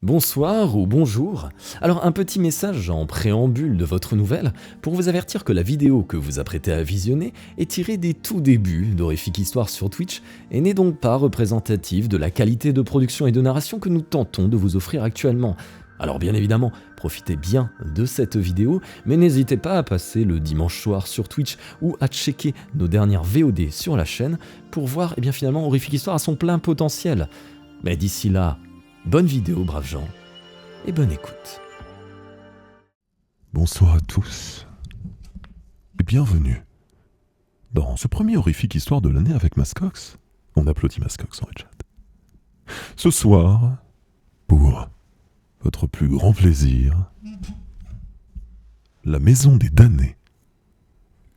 Bonsoir ou bonjour. Alors un petit message en préambule de votre nouvelle pour vous avertir que la vidéo que vous apprêtez à visionner est tirée des tout débuts d'Horrifique Histoire sur Twitch et n'est donc pas représentative de la qualité de production et de narration que nous tentons de vous offrir actuellement. Alors bien évidemment, profitez bien de cette vidéo, mais n'hésitez pas à passer le dimanche soir sur Twitch ou à checker nos dernières VOD sur la chaîne pour voir finalement Horrifique Histoire à son plein potentiel. Mais d'ici là, bonne vidéo, braves gens, et bonne écoute. Bonsoir à tous, et bienvenue dans ce premier Horrifique Histoire de l'année avec Mascox. On applaudit Mascox en chat. Ce soir, pour votre plus grand plaisir, La Maison des Damnés,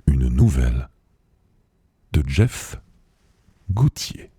une nouvelle de Jeff Gauthier.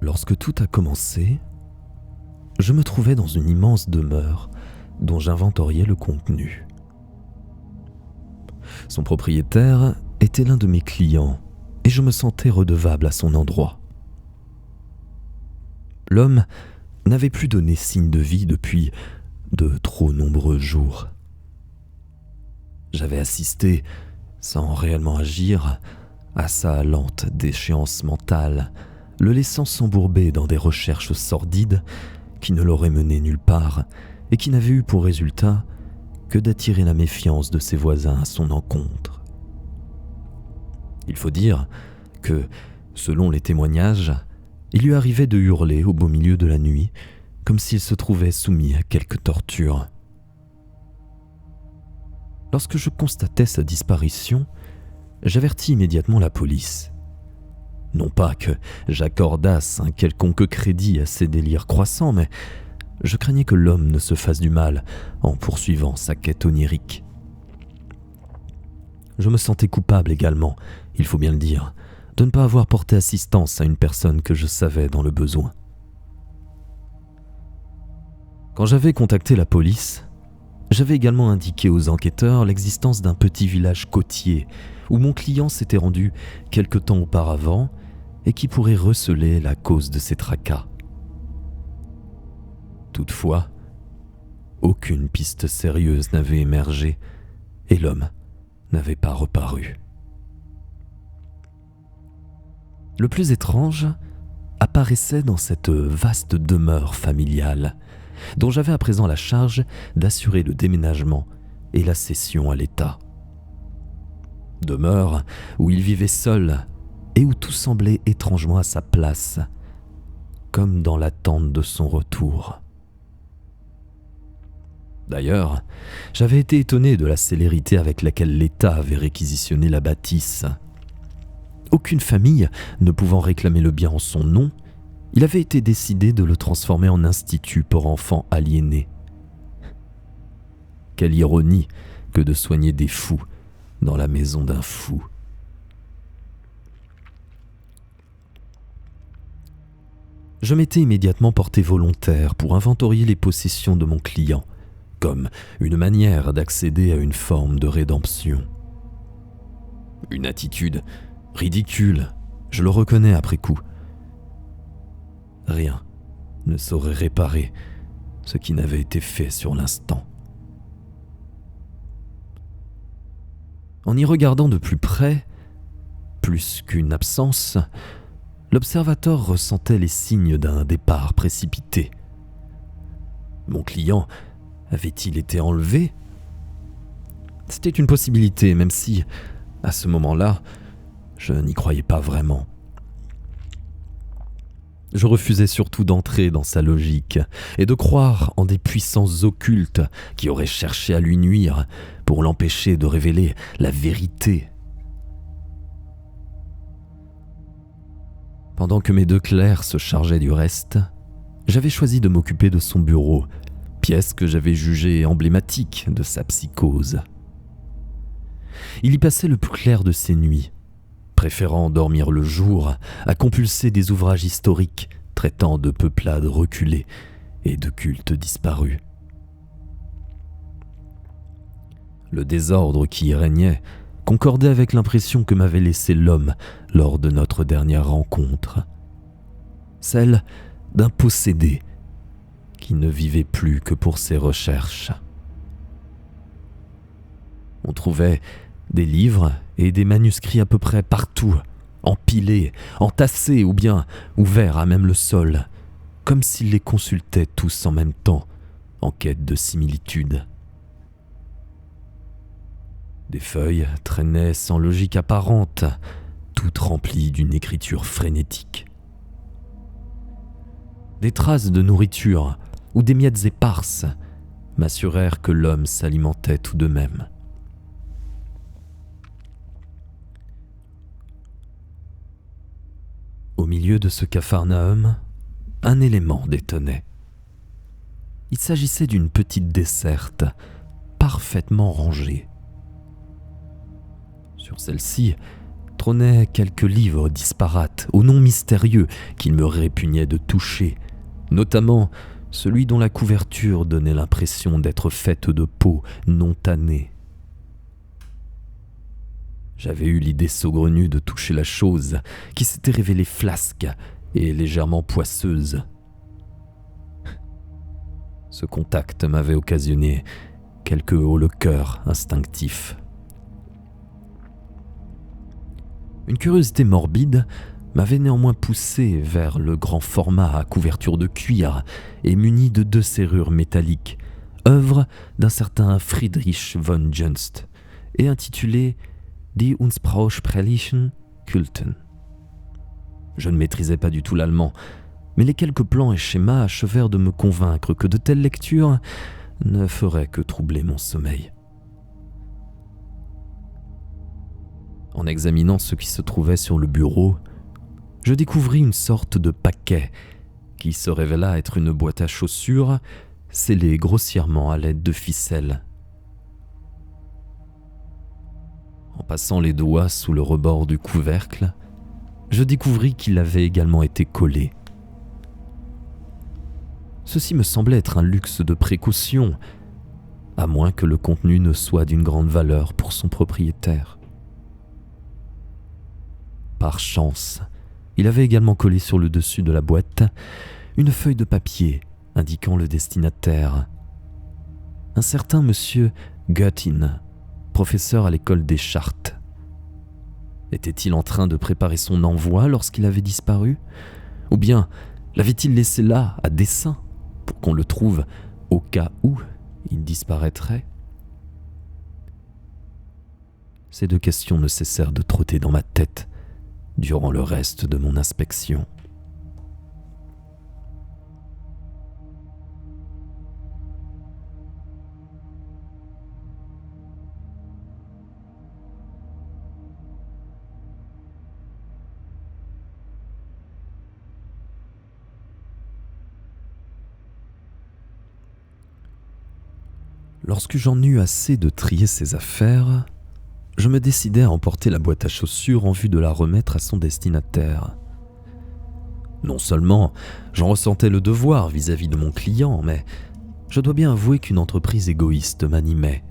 Lorsque tout a commencé, je me trouvais dans une immense demeure dont j'inventoriais le contenu. Son propriétaire était l'un de mes clients et je me sentais redevable à son endroit. L'homme n'avait plus donné signe de vie depuis de trop nombreux jours. J'avais assisté, sans réellement agir, à sa lente déchéance mentale, le laissant s'embourber dans des recherches sordides qui ne l'auraient mené nulle part et qui n'avaient eu pour résultat que d'attirer la méfiance de ses voisins à son encontre. Il faut dire que, selon les témoignages, il lui arrivait de hurler au beau milieu de la nuit, comme s'il se trouvait soumis à quelque torture. Lorsque je constatais sa disparition, j'avertis immédiatement la police. Non pas que j'accordasse un quelconque crédit à ses délires croissants, mais je craignais que l'homme ne se fasse du mal en poursuivant sa quête onirique. Je me sentais coupable également, il faut bien le dire, de ne pas avoir porté assistance à une personne que je savais dans le besoin. Quand j'avais contacté la police, j'avais également indiqué aux enquêteurs l'existence d'un petit village côtier où mon client s'était rendu quelque temps auparavant et qui pourrait receler la cause de ses tracas. Toutefois, aucune piste sérieuse n'avait émergé et l'homme n'avait pas reparu. Le plus étrange apparaissait dans cette vaste demeure familiale, dont j'avais à présent la charge d'assurer le déménagement et la cession à l'État. Demeure où il vivait seul et où tout semblait étrangement à sa place, comme dans l'attente de son retour. D'ailleurs, j'avais été étonné de la célérité avec laquelle l'État avait réquisitionné la bâtisse. Aucune famille ne pouvant réclamer le bien en son nom, il avait été décidé de le transformer en institut pour enfants aliénés. Quelle ironie que de soigner des fous dans la maison d'un fou. Je m'étais immédiatement porté volontaire pour inventorier les possessions de mon client, comme une manière d'accéder à une forme de rédemption. Une attitude ridicule, je le reconnais après coup. Rien ne saurait réparer ce qui n'avait été fait sur l'instant. En y regardant de plus près, plus qu'une absence, l'observateur ressentait les signes d'un départ précipité. Mon client avait-il été enlevé ? C'était une possibilité, même si, à ce moment-là, je n'y croyais pas vraiment. Je refusais surtout d'entrer dans sa logique et de croire en des puissances occultes qui auraient cherché à lui nuire pour l'empêcher de révéler la vérité Pendant que mes deux clercs se chargeaient du reste, j'avais choisi de m'occuper de son bureau, pièce que j'avais jugée emblématique de sa psychose. Il y passait le plus clair de ses nuits, préférant dormir le jour à compulser des ouvrages historiques traitant de peuplades reculées et de cultes disparus. Le désordre qui y régnait concordait avec l'impression que m'avait laissée l'homme lors de notre dernière rencontre, celle d'un possédé qui ne vivait plus que pour ses recherches. On trouvait des livres et des manuscrits à peu près partout, empilés, entassés ou bien ouverts à même le sol, comme s'il les consultait tous en même temps, en quête de similitudes. Des feuilles traînaient sans logique apparente, toutes remplies d'une écriture frénétique. Des traces de nourriture ou des miettes éparses m'assurèrent que l'homme s'alimentait tout de même. Au milieu de ce capharnaüm, un élément détonnait. Il s'agissait d'une petite desserte, parfaitement rangée. Sur celle-ci trônaient quelques livres disparates, aux noms mystérieux qu'il me répugnait de toucher, notamment celui dont la couverture donnait l'impression d'être faite de peau non tannée. J'avais eu l'idée saugrenue de toucher la chose, qui s'était révélée flasque et légèrement poisseuse. Ce contact m'avait occasionné quelques hauts-le-cœur instinctifs. Une curiosité morbide m'avait néanmoins poussé vers le grand format à couverture de cuir et muni de 2 serrures métalliques, œuvre d'un certain Friedrich von Junst, et intitulé Die unsprachlichen Kulten. Je ne maîtrisais pas du tout l'allemand, mais les quelques plans et schémas achevèrent de me convaincre que de telles lectures ne feraient que troubler mon sommeil. En examinant ce qui se trouvait sur le bureau, je découvris une sorte de paquet qui se révéla être une boîte à chaussures scellée grossièrement à l'aide de ficelles. En passant les doigts sous le rebord du couvercle, je découvris qu'il avait également été collé. Ceci me semblait être un luxe de précaution, à moins que le contenu ne soit d'une grande valeur pour son propriétaire. Par chance, il avait également collé sur le dessus de la boîte une feuille de papier indiquant le destinataire. Un certain monsieur Göttin, professeur à l'école des Chartes. Était-il en train de préparer son envoi lorsqu'il avait disparu? Ou bien l'avait-il laissé là, à dessein, pour qu'on le trouve au cas où il disparaîtrait? Ces 2 questions ne cessèrent de trotter dans ma tête durant le reste de mon inspection. Lorsque j'en eus assez de trier ses affaires, je me décidai à emporter la boîte à chaussures en vue de la remettre à son destinataire. Non seulement j'en ressentais le devoir vis-à-vis de mon client, mais je dois bien avouer qu'une entreprise égoïste m'animait.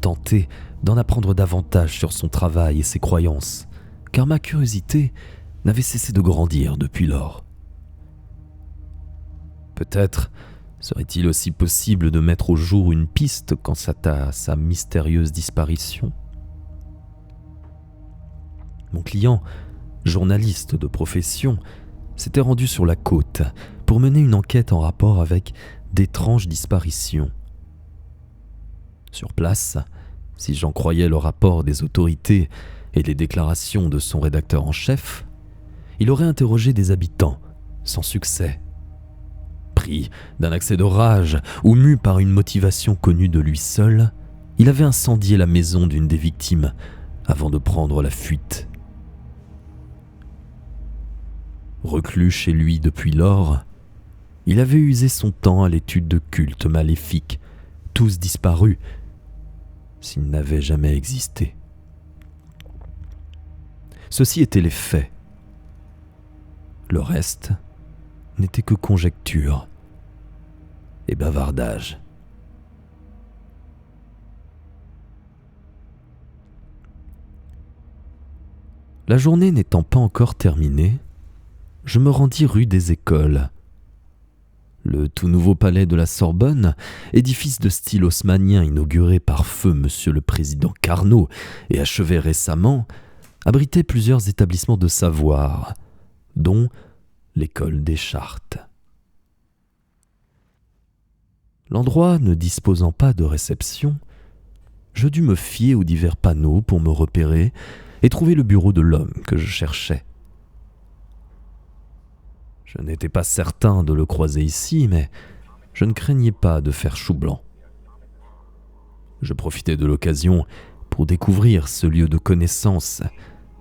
Tenter d'en apprendre davantage sur son travail et ses croyances, car ma curiosité n'avait cessé de grandir depuis lors. Peut-être serait-il aussi possible de mettre au jour une piste quant à sa mystérieuse disparition? Mon client, journaliste de profession, s'était rendu sur la côte pour mener une enquête en rapport avec d'étranges disparitions. Sur place, si j'en croyais le rapport des autorités et les déclarations de son rédacteur en chef, il aurait interrogé des habitants, sans succès. Pris d'un accès de rage ou mu par une motivation connue de lui seul, il avait incendié la maison d'une des victimes avant de prendre la fuite. Reclus chez lui depuis lors, il avait usé son temps à l'étude de cultes maléfiques, tous disparus, s'ils n'avaient jamais existé. Ceci étaient les faits. Le reste n'était que conjecture et bavardage. La journée n'étant pas encore terminée, je me rendis rue des Écoles. Le tout nouveau palais de la Sorbonne, édifice de style haussmannien inauguré par feu Monsieur le Président Carnot et achevé récemment, abritait plusieurs établissements de savoir, dont l'école des Chartes. L'endroit ne disposant pas de réception, je dus me fier aux divers panneaux pour me repérer et trouver le bureau de l'homme que je cherchais. Je n'étais pas certain de le croiser ici, mais je ne craignais pas de faire chou blanc. Je profitais de l'occasion pour découvrir ce lieu de connaissance,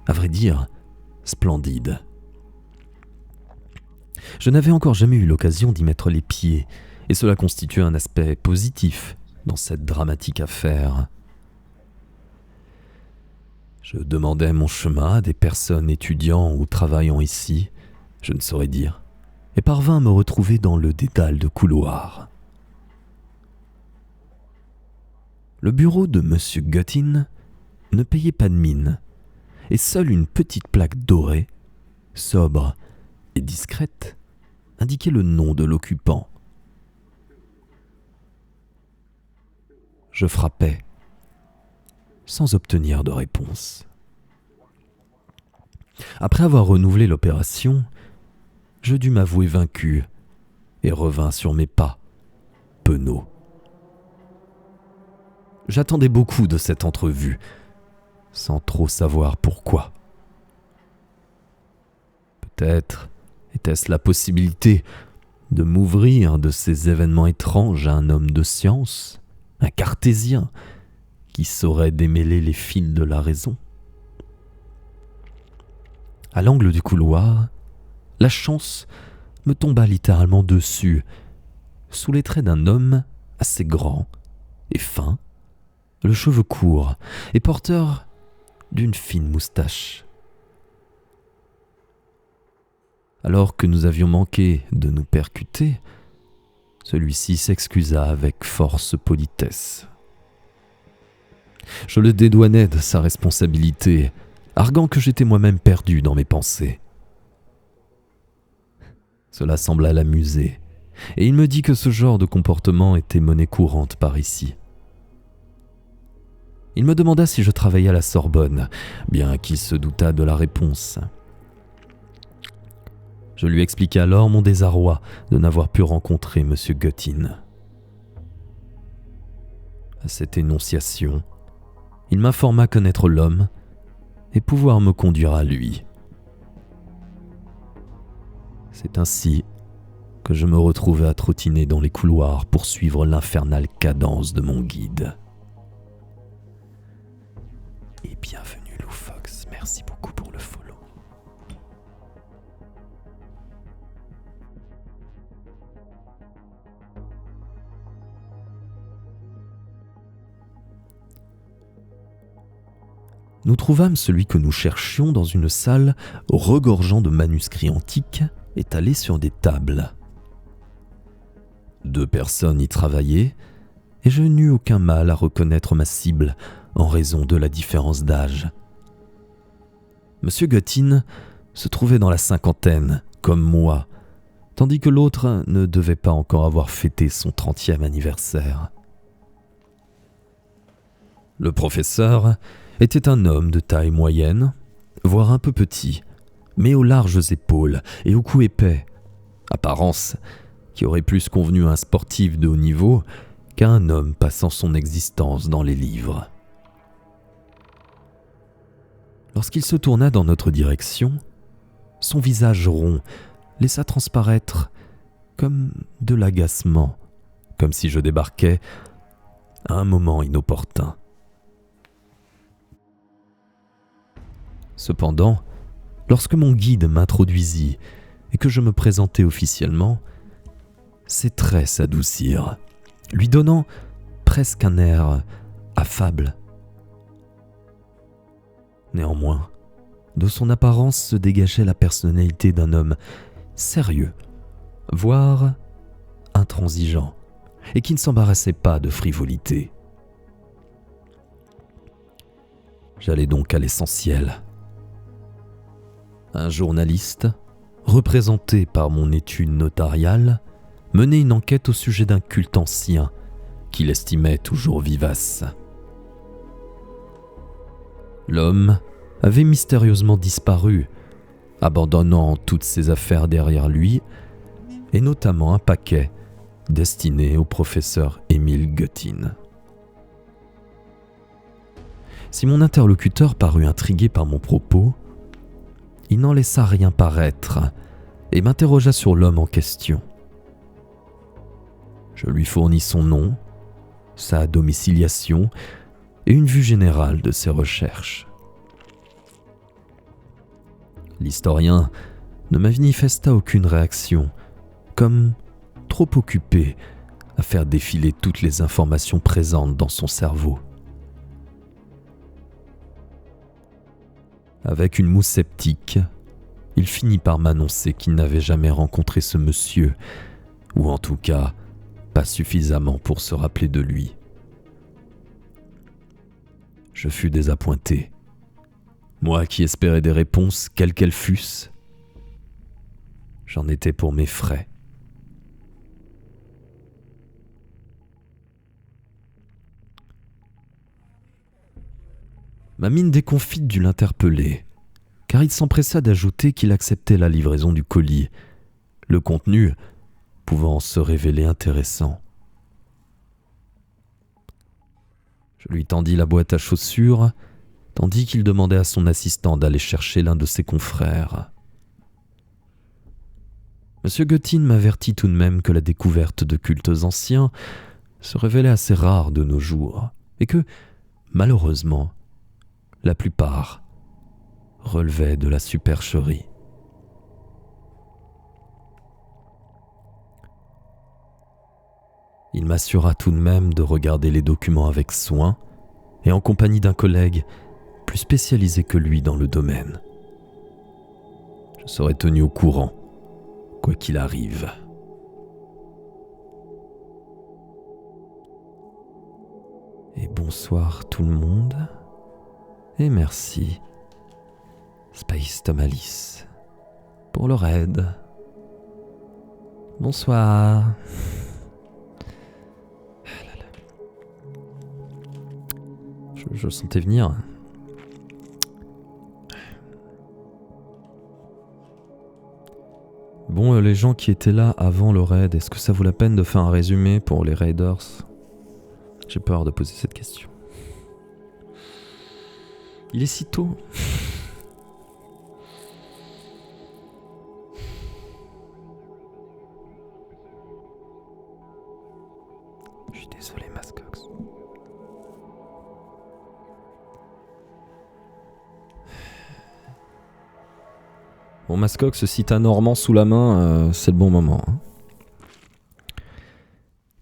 à vrai dire, splendide. Je n'avais encore jamais eu l'occasion d'y mettre les pieds, et cela constituait un aspect positif dans cette dramatique affaire. Je demandais mon chemin à des personnes étudiant ou travaillant ici, je ne saurais dire, et parvins à me retrouver dans le dédale de couloirs. Le bureau de M. Guttin ne payait pas de mine, et seule une petite plaque dorée, sobre et discrète, indiquait le nom de l'occupant. Je frappais, sans obtenir de réponse. Après avoir renouvelé l'opération, je dus m'avouer vaincu et revins sur mes pas, penaud. J'attendais beaucoup de cette entrevue, sans trop savoir pourquoi. Peut-être était-ce la possibilité de m'ouvrir de ces événements étranges à un homme de science, un cartésien, qui saurait démêler les fils de la raison. À l'angle du couloir, la chance me tomba littéralement dessus, sous les traits d'un homme assez grand et fin, le cheveu court et porteur d'une fine moustache. Alors que nous avions manqué de nous percuter, celui-ci s'excusa avec force politesse. Je le dédouanais de sa responsabilité, arguant que j'étais moi-même perdu dans mes pensées. Cela sembla l'amuser, et il me dit que ce genre de comportement était monnaie courante par ici. Il me demanda si je travaillais à la Sorbonne, bien qu'il se doutât de la réponse. Je lui expliquai alors mon désarroi de n'avoir pu rencontrer M. Guttin. À cette énonciation, il m'informa connaître l'homme et pouvoir me conduire à lui. C'est ainsi que je me retrouvais à trottiner dans les couloirs pour suivre l'infernale cadence de mon guide. Et bienvenue Loufox, merci beaucoup pour le follow. Nous trouvâmes celui que nous cherchions dans une salle regorgeant de manuscrits antiques étalés sur des tables. 2 personnes y travaillaient, et je n'eus aucun mal à reconnaître ma cible en raison de la différence d'âge. M. Guttin se trouvait dans la cinquantaine, comme moi, tandis que l'autre ne devait pas encore avoir fêté son 30e anniversaire. Le professeur était un homme de taille moyenne, voire un peu petit, mais aux larges épaules et au cou épais, apparence qui aurait plus convenu à un sportif de haut niveau qu'à un homme passant son existence dans les livres. Lorsqu'il se tourna dans notre direction, son visage rond laissa transparaître comme de l'agacement, comme si je débarquais à un moment inopportun. Cependant, lorsque mon guide m'introduisit et que je me présentais officiellement, ses traits s'adoucirent, lui donnant presque un air affable. Néanmoins, de son apparence se dégageait la personnalité d'un homme sérieux, voire intransigeant, et qui ne s'embarrassait pas de frivolité. J'allais donc à l'essentiel. Un journaliste, représenté par mon étude notariale, menait une enquête au sujet d'un culte ancien qu'il estimait toujours vivace. L'homme avait mystérieusement disparu, abandonnant toutes ses affaires derrière lui, et notamment un paquet destiné au professeur Émile Guttin. Si mon interlocuteur parut intrigué par mon propos, il n'en laissa rien paraître et m'interrogea sur l'homme en question. Je lui fournis son nom, sa domiciliation et une vue générale de ses recherches. L'historien ne manifesta aucune réaction, comme trop occupé à faire défiler toutes les informations présentes dans son cerveau. Avec une moue sceptique, il finit par m'annoncer qu'il n'avait jamais rencontré ce monsieur, ou en tout cas, pas suffisamment pour se rappeler de lui. Je fus désappointé. Moi qui espérais des réponses, quelles qu'elles fussent, j'en étais pour mes frais. Ma mine déconfite dut l'interpeller, car il s'empressa d'ajouter qu'il acceptait la livraison du colis, le contenu pouvant se révéler intéressant. Je lui tendis la boîte à chaussures, tandis qu'il demandait à son assistant d'aller chercher l'un de ses confrères. M. Guttin m'avertit tout de même que la découverte de cultes anciens se révélait assez rare de nos jours, et que, malheureusement, la plupart relevaient de la supercherie. Il m'assura tout de même de regarder les documents avec soin et en compagnie d'un collègue plus spécialisé que lui dans le domaine. Je serai tenu au courant, quoi qu'il arrive. Et bonsoir tout le monde. Et merci, Space Tomalis, pour le raid. Bonsoir. Je le sentais venir. Bon, les gens qui étaient là avant le raid, est-ce que ça vaut la peine de faire un résumé pour les raiders? J'ai peur de poser cette question. Il est si tôt. Je suis désolé, Mascox. Bon, Mascox, si t'as Normand sous la main, c'est le bon moment. Hein.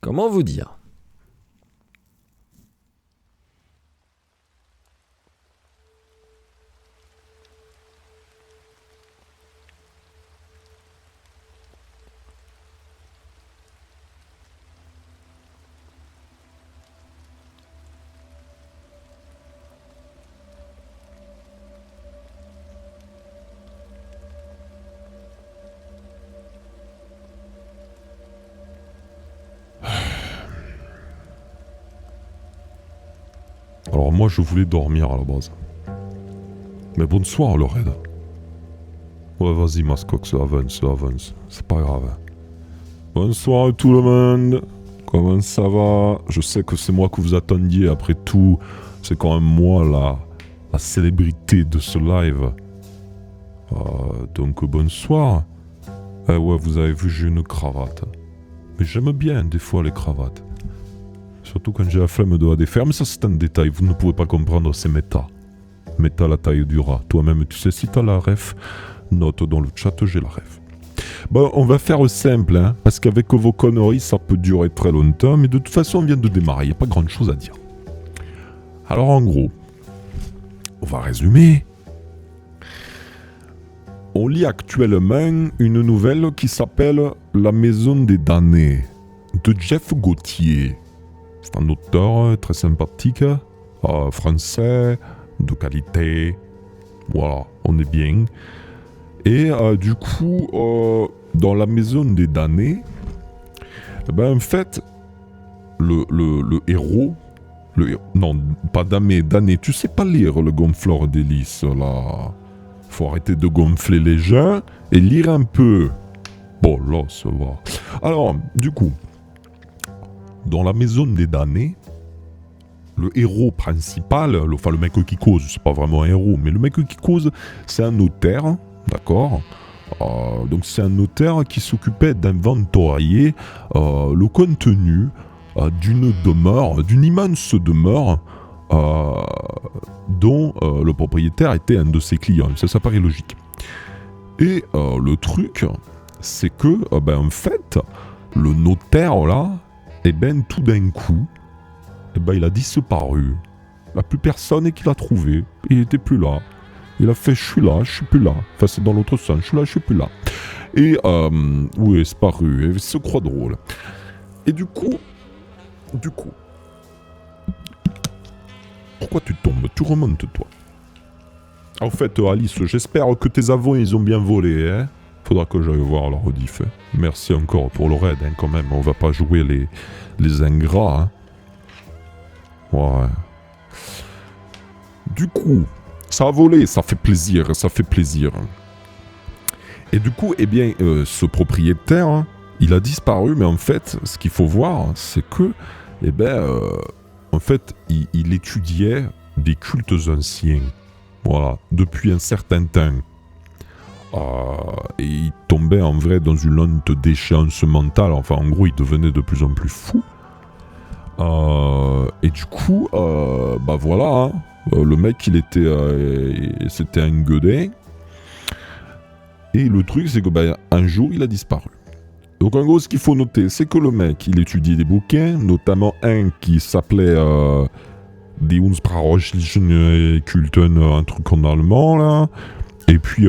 Comment vous dire ? Alors moi je voulais dormir à la base. Mais bonsoir le raid. Ouais vas-y Mascox, avance, c'est pas grave. Bonsoir tout le monde. Comment ça va? Je sais que c'est moi que vous attendiez, après tout, c'est quand même moi la célébrité de ce live. Donc bonsoir. Ouais vous avez vu, j'ai une cravate. Mais j'aime bien des fois les cravates. Surtout quand j'ai la flemme de la défaire, mais ça c'est un détail, vous ne pouvez pas comprendre, c'est méta. Méta la taille du rat. Toi-même tu sais, si t'as la ref, note dans le chat, j'ai la ref. Bon, on va faire simple, hein, parce qu'avec vos conneries, ça peut durer très longtemps, mais de toute façon, on vient de démarrer, il n'y a pas grand chose à dire. Alors, en gros, on va résumer. On lit actuellement une nouvelle qui s'appelle La Maison des Damnés, de Jeff Gauthier. C'est un auteur très sympathique, français, de qualité. Voilà, on est bien. Et du coup, dans La Maison des Damnés, ben, en fait, le héros... non, pas damné, tu sais pas lire le gonfleur d'hélice, là. Faut arrêter de gonfler les gens et lire un peu. Bon, là, ça va. Alors, du coup, dans La Maison des Damnés, le héros principal, enfin le mec qui cause, c'est pas vraiment un héros, mais le mec qui cause, c'est un notaire, d'accord. Donc c'est un notaire qui s'occupait d'inventorier le contenu d'une demeure, d'une immense demeure dont le propriétaire était un de ses clients. Ça paraît logique. Et le truc, c'est que, en fait, le notaire là, tout d'un coup, il a disparu. Il n'y a plus personne qui l'a trouvé. Il n'était plus là. Il a fait « je suis là, je suis plus là ». Enfin, c'est dans l'autre sens. « Je suis là, je suis plus là ». Et, oui, il est disparu. Il se croit drôle. Et du coup... Pourquoi tu tombes? Tu remontes, toi. En fait, Alice, j'espère que tes avants, ils ont bien volé, hein. Faudra que j'aille voir la rediff. Merci encore pour le raid, hein, quand même. On va pas jouer les ingrats, hein. Ouais. Du coup, ça a volé, ça fait plaisir, ça fait plaisir. Et du coup, ce propriétaire, hein, il a disparu, mais en fait, ce qu'il faut voir, c'est que, en fait, il étudiait des cultes anciens. Voilà, depuis un certain temps. Et il tombait en vrai dans une lente déchéance mentale. Enfin, en gros, il devenait de plus en plus fou. Et du coup, voilà, hein, le mec, c'était un gueudin. Et le truc, c'est que un jour, il a disparu. Donc en gros, ce qu'il faut noter, c'est que le mec, il étudiait des bouquins, notamment un qui s'appelait Die Unsprachlichen Kulten, un truc en allemand, là. Et puis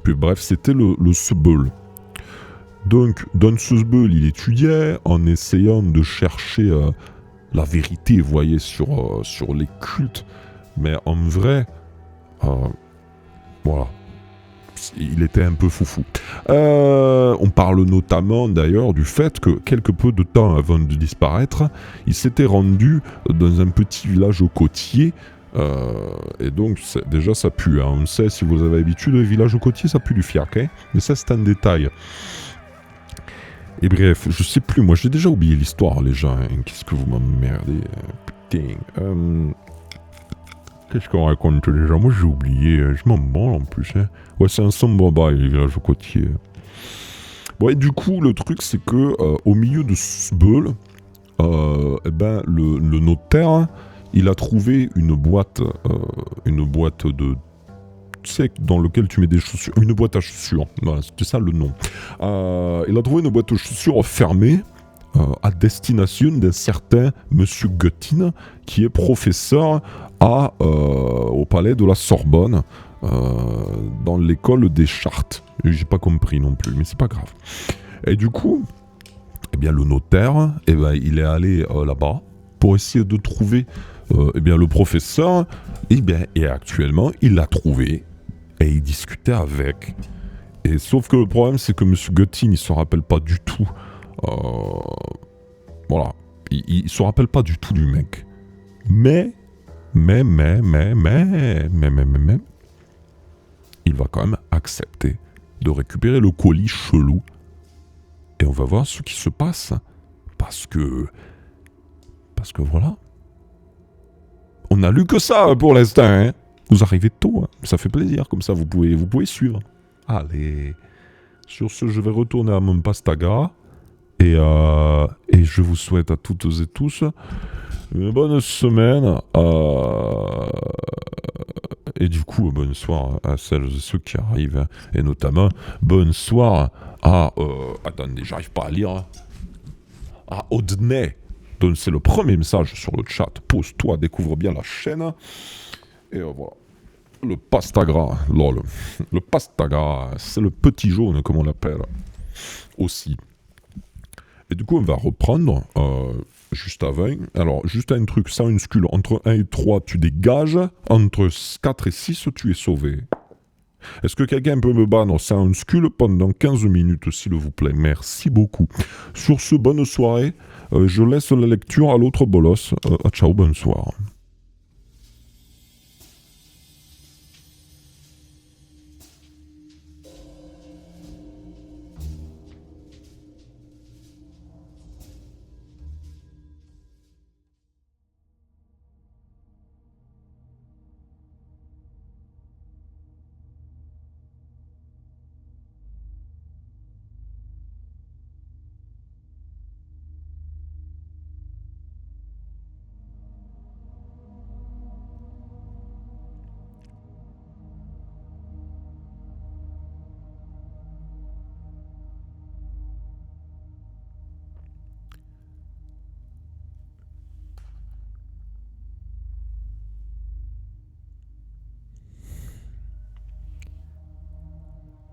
bref, c'était le Subel. Donc, dans ce Subel, il étudiait en essayant de chercher la vérité, vous voyez, sur les cultes. Mais en vrai, voilà. Il était un peu foufou. On parle notamment d'ailleurs du fait que quelque peu de temps avant de disparaître, il s'était rendu dans un petit village côtier. Et donc déjà ça pue, hein. On sait, si vous avez l'habitude, les villages côtiers ça pue du fiac, hein. Mais ça c'est un détail. Et bref, je sais plus, moi j'ai déjà oublié l'histoire, les gens, hein. Qu'est-ce que vous m'emmerdez, putain. Qu'est-ce qu'on raconte déjà? Moi j'ai oublié, je m'en branle en plus, hein. Ouais, c'est un sombre bail, les villages côtiers. Bon, et du coup, le truc, c'est que au milieu de ce bulle, le notaire, il a trouvé une boîte de... Tu sais, dans lequel tu mets des chaussures. Une boîte à chaussures, voilà, c'était ça le nom. Il a trouvé une boîte de chaussures fermée à destination d'un certain Monsieur Guttin, qui est professeur au palais de la Sorbonne, dans l'école des Chartes. J'ai pas compris non plus, mais c'est pas grave. Et du coup, le notaire, il est allé là-bas pour essayer de trouver le professeur. Et actuellement, il l'a trouvé et il discutait avec. Et sauf que le problème, c'est que M. Guttin, il se rappelle pas du tout. Voilà, il se rappelle pas du tout du mec. Mais, il va quand même accepter de récupérer le colis chelou. Et on va voir ce qui se passe. Parce que voilà. On n'a lu que ça pour l'instant, hein. Vous arrivez tôt, hein. Ça fait plaisir, comme ça vous pouvez suivre. Allez. Sur ce, je vais retourner à mon pastaga. Et je vous souhaite à toutes et tous une bonne semaine. Et du coup, bonsoir à celles et ceux qui arrivent. Et notamment, bonsoir Attendez, j'arrive pas à lire. Ah, Audney. Donc c'est le premier message sur le chat. Pose-toi, découvre bien la chaîne. Et voilà. Le pastagra, lol. Le pastagra, c'est le petit jaune, comme on l'appelle. Aussi. Et du coup, on va reprendre juste avant. Alors, juste un truc, ça, une scule. Entre 1 et 3, tu dégages. Entre 4 et 6, tu es sauvé. Est-ce que quelqu'un peut me banner ça une scule pendant 15 minutes, s'il vous plaît? Merci beaucoup. Sur ce, bonne soirée. Je laisse la lecture à l'autre bolos. Ciao, bonsoir.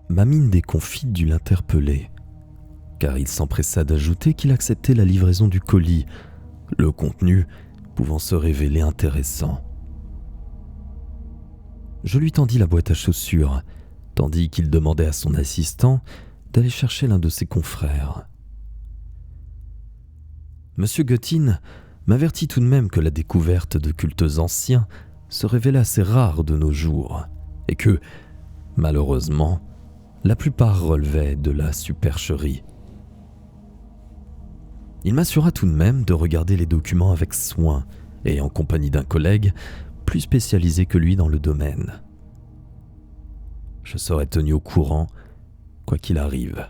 Ma mine déconfite dut l'interpeller, car il s'empressa d'ajouter qu'il acceptait la livraison du colis, le contenu pouvant se révéler intéressant. Je lui tendis la boîte à chaussures, tandis qu'il demandait à son assistant d'aller chercher l'un de ses confrères. Monsieur Guttin m'avertit tout de même que la découverte de cultes anciens se révélait assez rare de nos jours, et que, malheureusement, la plupart relevaient de la supercherie. Il m'assura tout de même de regarder les documents avec soin et en compagnie d'un collègue plus spécialisé que lui dans le domaine. Je serai tenu au courant, quoi qu'il arrive.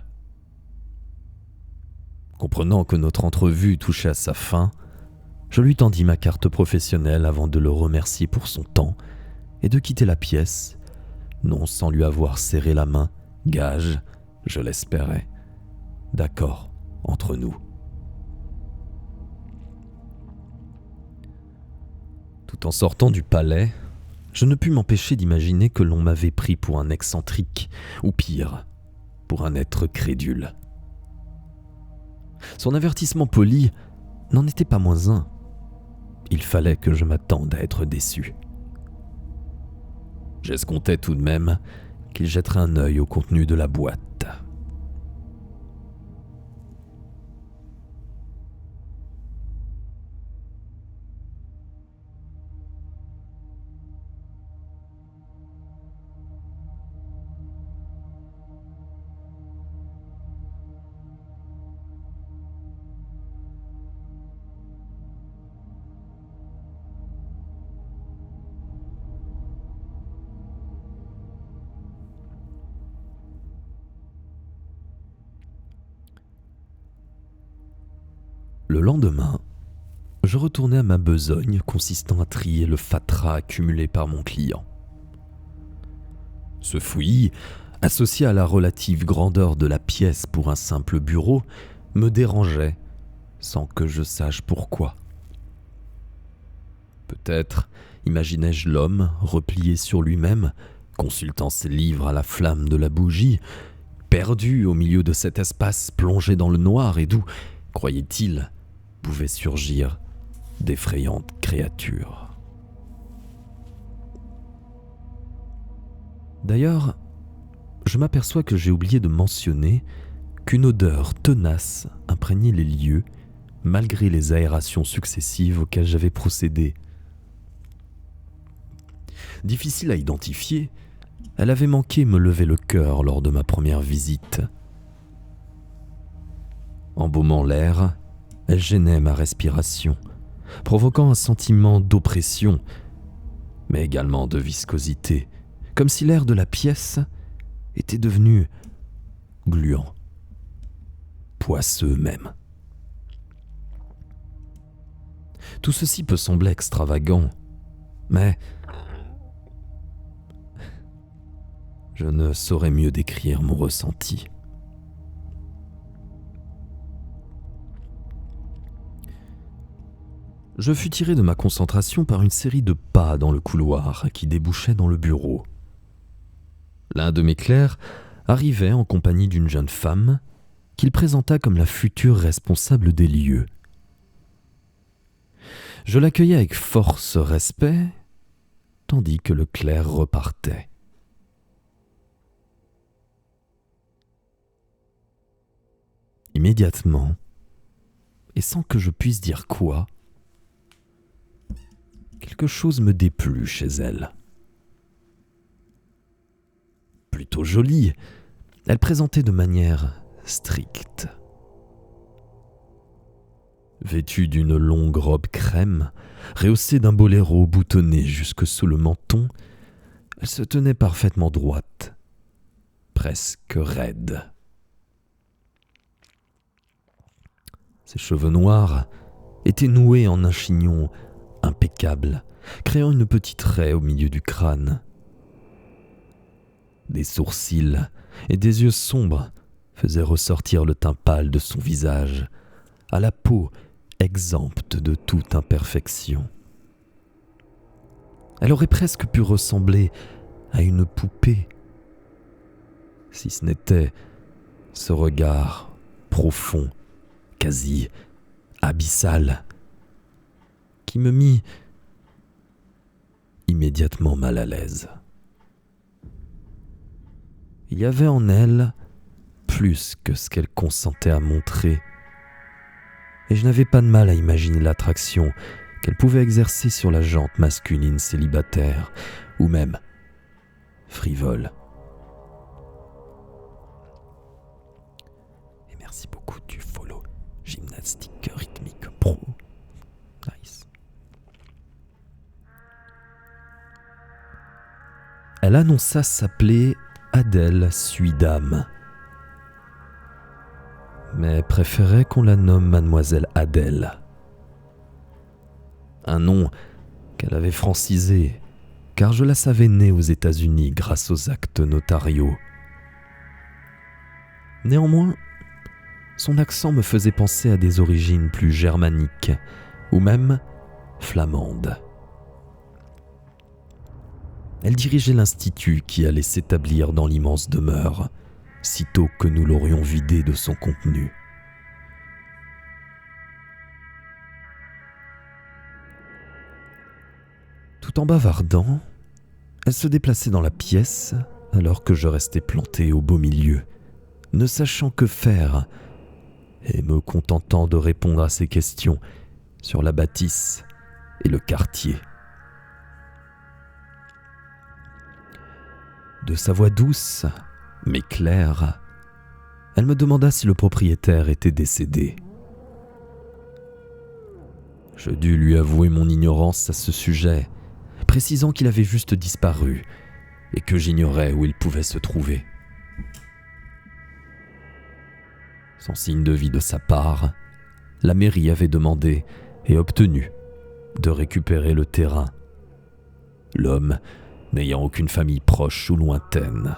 Comprenant que notre entrevue touchait à sa fin, je lui tendis ma carte professionnelle avant de le remercier pour son temps et de quitter la pièce, non sans lui avoir serré la main, gage, je l'espérais, d'accord entre nous. Tout en sortant du palais, je ne pus m'empêcher d'imaginer que l'on m'avait pris pour un excentrique, ou pire, pour un être crédule. Son avertissement poli n'en était pas moins un. Il fallait que je m'attende à être déçu. J'escomptais tout de même qu'il jetterait un œil au contenu de la boîte. Le lendemain, je retournai à ma besogne consistant à trier le fatras accumulé par mon client. Ce fouillis, associé à la relative grandeur de la pièce pour un simple bureau, me dérangeait sans que je sache pourquoi. Peut-être imaginais-je l'homme replié sur lui-même, consultant ses livres à la flamme de la bougie, perdu au milieu de cet espace plongé dans le noir et d'où, croyait-il, pouvaient surgir d'effrayantes créatures. D'ailleurs, je m'aperçois que j'ai oublié de mentionner qu'une odeur tenace imprégnait les lieux malgré les aérations successives auxquelles j'avais procédé. Difficile à identifier, elle avait manqué me lever le cœur lors de ma première visite. Embaumant l'air, elle gênait ma respiration, provoquant un sentiment d'oppression, mais également de viscosité, comme si l'air de la pièce était devenu gluant, poisseux même. Tout ceci peut sembler extravagant, mais je ne saurais mieux décrire mon ressenti. Je fus tiré de ma concentration par une série de pas dans le couloir qui débouchait dans le bureau. L'un de mes clercs arrivait en compagnie d'une jeune femme qu'il présenta comme la future responsable des lieux. Je l'accueillais avec force respect, tandis que le clerc repartait. Immédiatement, et sans que je puisse dire quoi, quelque chose me déplut chez elle. Plutôt jolie, elle présentait de manière stricte. Vêtue d'une longue robe crème, rehaussée d'un boléro boutonné jusque sous le menton, elle se tenait parfaitement droite, presque raide. Ses cheveux noirs étaient noués en un chignon impeccable, créant une petite raie au milieu du crâne. Des sourcils et des yeux sombres faisaient ressortir le teint pâle de son visage, à la peau exempte de toute imperfection. Elle aurait presque pu ressembler à une poupée, si ce n'était ce regard profond, quasi abyssal, qui me mit immédiatement mal à l'aise. Il y avait en elle plus que ce qu'elle consentait à montrer, et je n'avais pas de mal à imaginer l'attraction qu'elle pouvait exercer sur la gente masculine célibataire, ou même frivole. Et merci beaucoup du follow, Gymnastique Rythmique Pro. Nice. Elle annonça s'appeler Adèle Suydam, mais préférait qu'on la nomme Mademoiselle Adèle. Un nom qu'elle avait francisé, car je la savais née aux États-Unis grâce aux actes notariaux. Néanmoins, son accent me faisait penser à des origines plus germaniques, ou même flamandes. Elle dirigeait l'institut qui allait s'établir dans l'immense demeure, sitôt que nous l'aurions vidé de son contenu. Tout en bavardant, elle se déplaçait dans la pièce alors que je restais planté au beau milieu, ne sachant que faire et me contentant de répondre à ses questions sur la bâtisse et le quartier. De sa voix douce, mais claire, elle me demanda si le propriétaire était décédé. Je dus lui avouer mon ignorance à ce sujet, précisant qu'il avait juste disparu et que j'ignorais où il pouvait se trouver. Sans signe de vie de sa part, la mairie avait demandé et obtenu de récupérer le terrain, l'homme n'ayant aucune famille proche ou lointaine.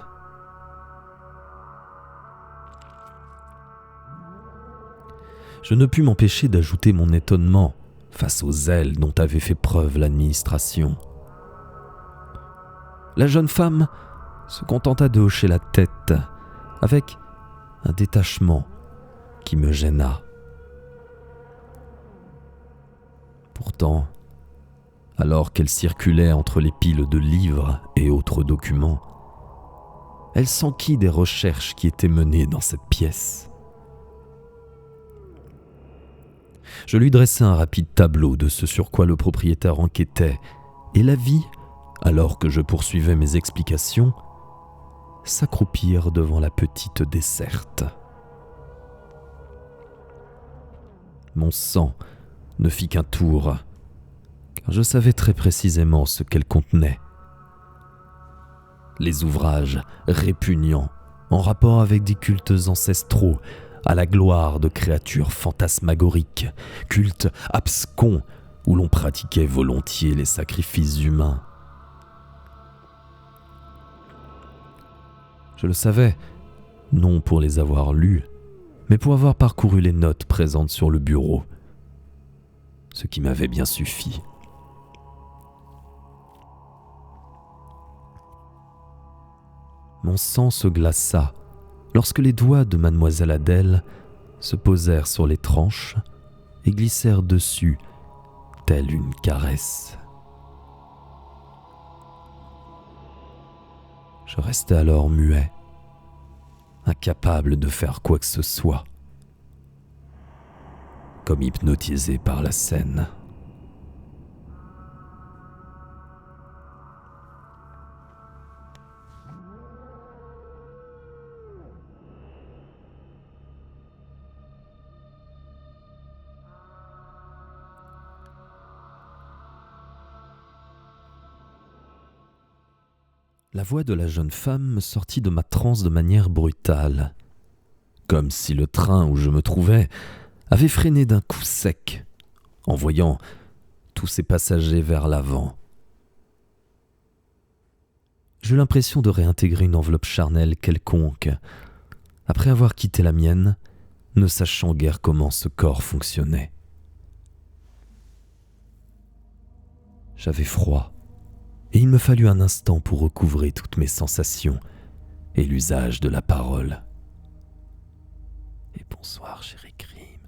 Je ne pus m'empêcher d'ajouter mon étonnement face au zèle dont avait fait preuve l'administration. La jeune femme se contenta de hocher la tête avec un détachement qui me gêna. Pourtant, alors qu'elle circulait entre les piles de livres et autres documents, elle s'enquit des recherches qui étaient menées dans cette pièce. Je lui dressai un rapide tableau de ce sur quoi le propriétaire enquêtait, et la vit, alors que je poursuivais mes explications, s'accroupir devant la petite desserte. Mon sang ne fit qu'un tour, car je savais très précisément ce qu'elle contenait. Les ouvrages répugnants en rapport avec des cultes ancestraux à la gloire de créatures fantasmagoriques, cultes abscons où l'on pratiquait volontiers les sacrifices humains. Je le savais, non pour les avoir lus, mais pour avoir parcouru les notes présentes sur le bureau. ce qui m'avait bien suffi. Mon sang se glaça lorsque les doigts de mademoiselle Adèle se posèrent sur les tranches et glissèrent dessus, telle une caresse. Je restai alors muet, incapable de faire quoi que ce soit, comme hypnotisé par la scène. La voix de la jeune femme me sortit de ma transe de manière brutale, comme si le train où je me trouvais avait freiné d'un coup sec, envoyant tous ses passagers vers l'avant. J'eus l'impression de réintégrer une enveloppe charnelle quelconque, après avoir quitté la mienne, ne sachant guère comment ce corps fonctionnait. J'avais froid, et il me fallut un instant pour recouvrer toutes mes sensations et l'usage de la parole. Et bonsoir, chérie Crime.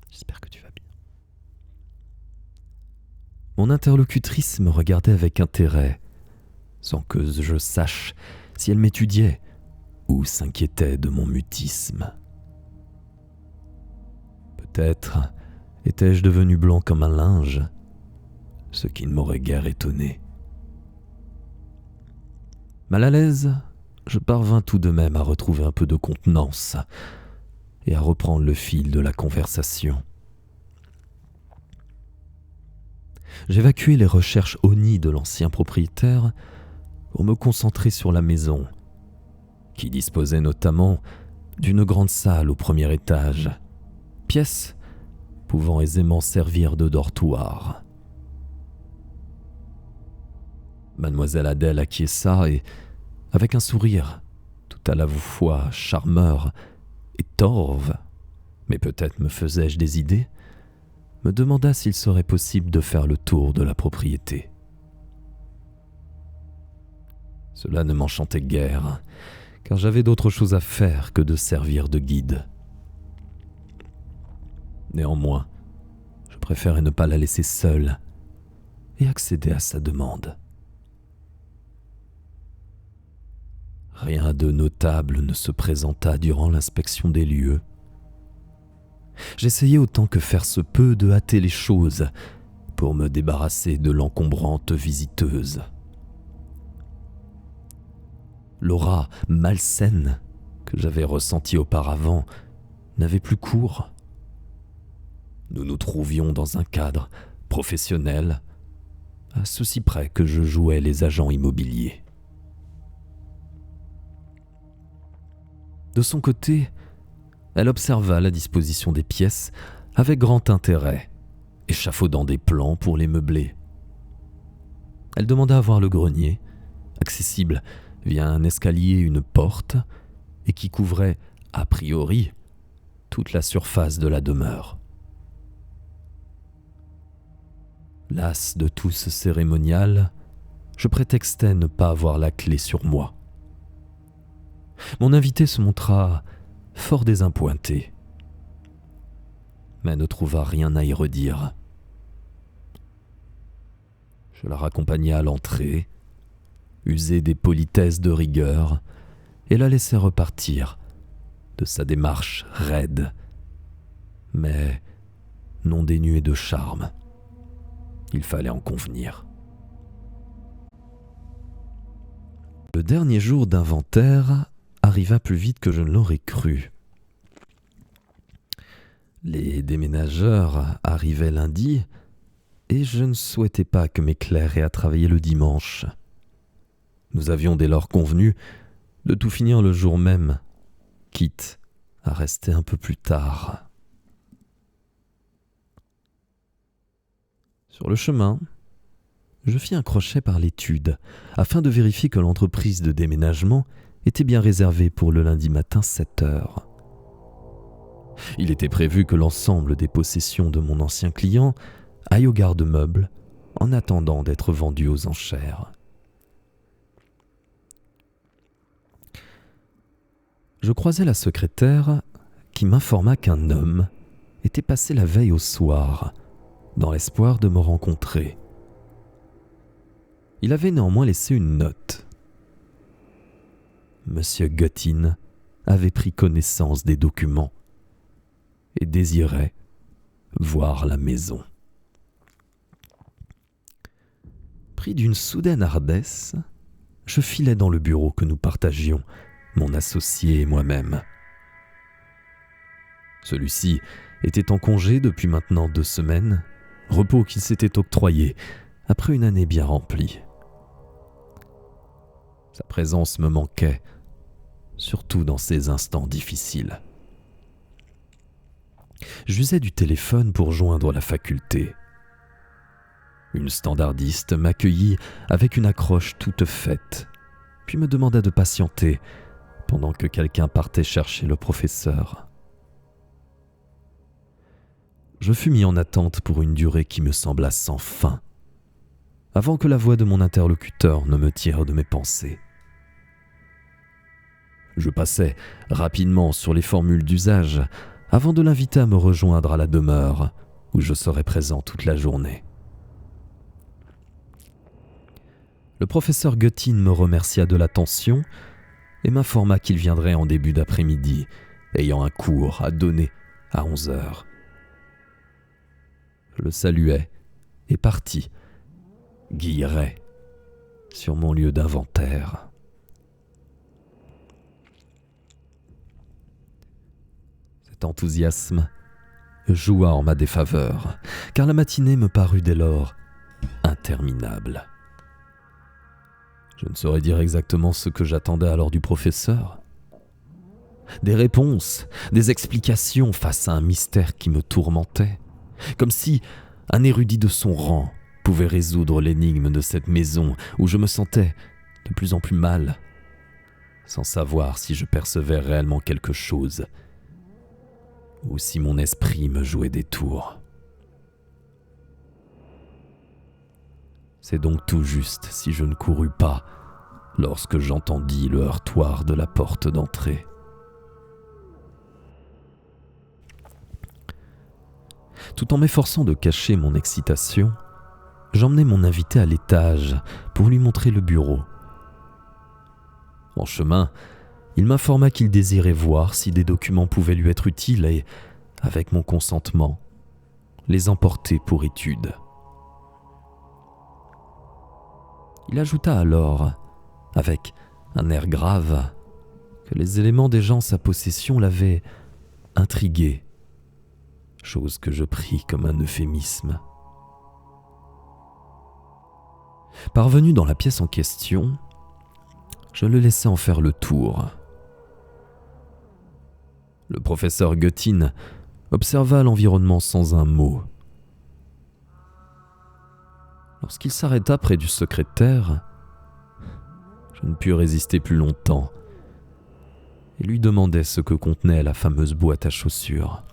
J'espère que tu vas bien. Mon interlocutrice me regardait avec intérêt, sans que je sache si elle m'étudiait ou s'inquiétait de mon mutisme. Peut-être étais-je devenu blanc comme un linge, ce qui ne m'aurait guère étonné. Mal à l'aise, je parvins tout de même à retrouver un peu de contenance et à reprendre le fil de la conversation. J'évacuai les recherches honnies de l'ancien propriétaire pour me concentrer sur la maison, qui disposait notamment d'une grande salle au premier étage, pièce pouvant aisément servir de dortoir. Mademoiselle Adèle acquiesça et, avec un sourire tout à la fois charmeur et torve, mais peut-être me faisais-je des idées, me demanda s'il serait possible de faire le tour de la propriété. Cela ne m'enchantait guère, car j'avais d'autres choses à faire que de servir de guide. Néanmoins, je préférais ne pas la laisser seule et accéder à sa demande. Rien de notable ne se présenta durant l'inspection des lieux. J'essayais autant que faire se peut de hâter les choses pour me débarrasser de l'encombrante visiteuse. L'aura malsaine que j'avais ressentie auparavant n'avait plus cours. Nous nous trouvions dans un cadre professionnel, à ceci près que je jouais les agents immobiliers. De son côté, elle observa la disposition des pièces avec grand intérêt, échafaudant des plans pour les meubler. Elle demanda à voir le grenier, accessible via un escalier et une porte, et qui couvrait, a priori, toute la surface de la demeure. Las de tout ce cérémonial, je prétextai ne pas avoir la clé sur moi. Mon invité se montra fort désappointé, mais ne trouva rien à y redire. Je la raccompagnai à l'entrée, usai des politesses de rigueur, et la laissai repartir de sa démarche raide, mais non dénuée de charme. Il fallait en convenir. Le dernier jour d'inventaire arriva plus vite que je ne l'aurais cru. Les déménageurs arrivaient lundi, et je ne souhaitais pas que mes clercs aient à travailler le dimanche. Nous avions dès lors convenu de tout finir le jour même, quitte à rester un peu plus tard. Sur le chemin, je fis un crochet par l'étude, afin de vérifier que l'entreprise de déménagement était bien réservée pour le lundi matin 7 heures. Il était prévu que l'ensemble des possessions de mon ancien client aille au garde-meubles en attendant d'être vendues aux enchères. Je croisai la secrétaire qui m'informa qu'un homme était passé la veille au soir, dans l'espoir de me rencontrer. Il avait néanmoins laissé une note. Monsieur Guttin avait pris connaissance des documents et désirait voir la maison. Pris d'une soudaine ardesse, je filai dans le bureau que nous partagions, mon associé et moi-même. Celui-ci était en congé depuis maintenant 2 semaines, repos qu'il s'était octroyé après une année bien remplie. Sa présence me manquait, surtout dans ces instants difficiles. J'usais du téléphone pour joindre la faculté. Une standardiste m'accueillit avec une accroche toute faite, puis me demanda de patienter pendant que quelqu'un partait chercher le professeur. Je fus mis en attente pour une durée qui me sembla sans fin, avant que la voix de mon interlocuteur ne me tire de mes pensées. Je passai rapidement sur les formules d'usage avant de l'inviter à me rejoindre à la demeure où je serais présent toute la journée. Le professeur Guttin me remercia de l'attention et m'informa qu'il viendrait en début d'après-midi, ayant un cours à donner à 11h. Je le saluai et partis, guilleret, sur mon lieu d'inventaire. Cet enthousiasme joua en ma défaveur, car la matinée me parut dès lors interminable. Je ne saurais dire exactement ce que j'attendais alors du professeur. Des réponses, des explications face à un mystère qui me tourmentait, comme si un érudit de son rang pouvait résoudre l'énigme de cette maison où je me sentais de plus en plus mal, sans savoir si je percevais réellement quelque chose ou si mon esprit me jouait des tours. C'est donc tout juste si je ne courus pas lorsque j'entendis le heurtoir de la porte d'entrée. Tout en m'efforçant de cacher mon excitation, j'emmenai mon invité à l'étage pour lui montrer le bureau. En chemin, il m'informa qu'il désirait voir si des documents pouvaient lui être utiles et, avec mon consentement, les emporter pour étude. Il ajouta alors, avec un air grave, que les éléments déjà en sa possession l'avaient intrigué, chose que je pris comme un euphémisme. Parvenu dans la pièce en question, je le laissai en faire le tour. Le professeur Guttin observa l'environnement sans un mot. Lorsqu'il s'arrêta près du secrétaire, je ne pus résister plus longtemps et lui demandai ce que contenait la fameuse boîte à chaussures.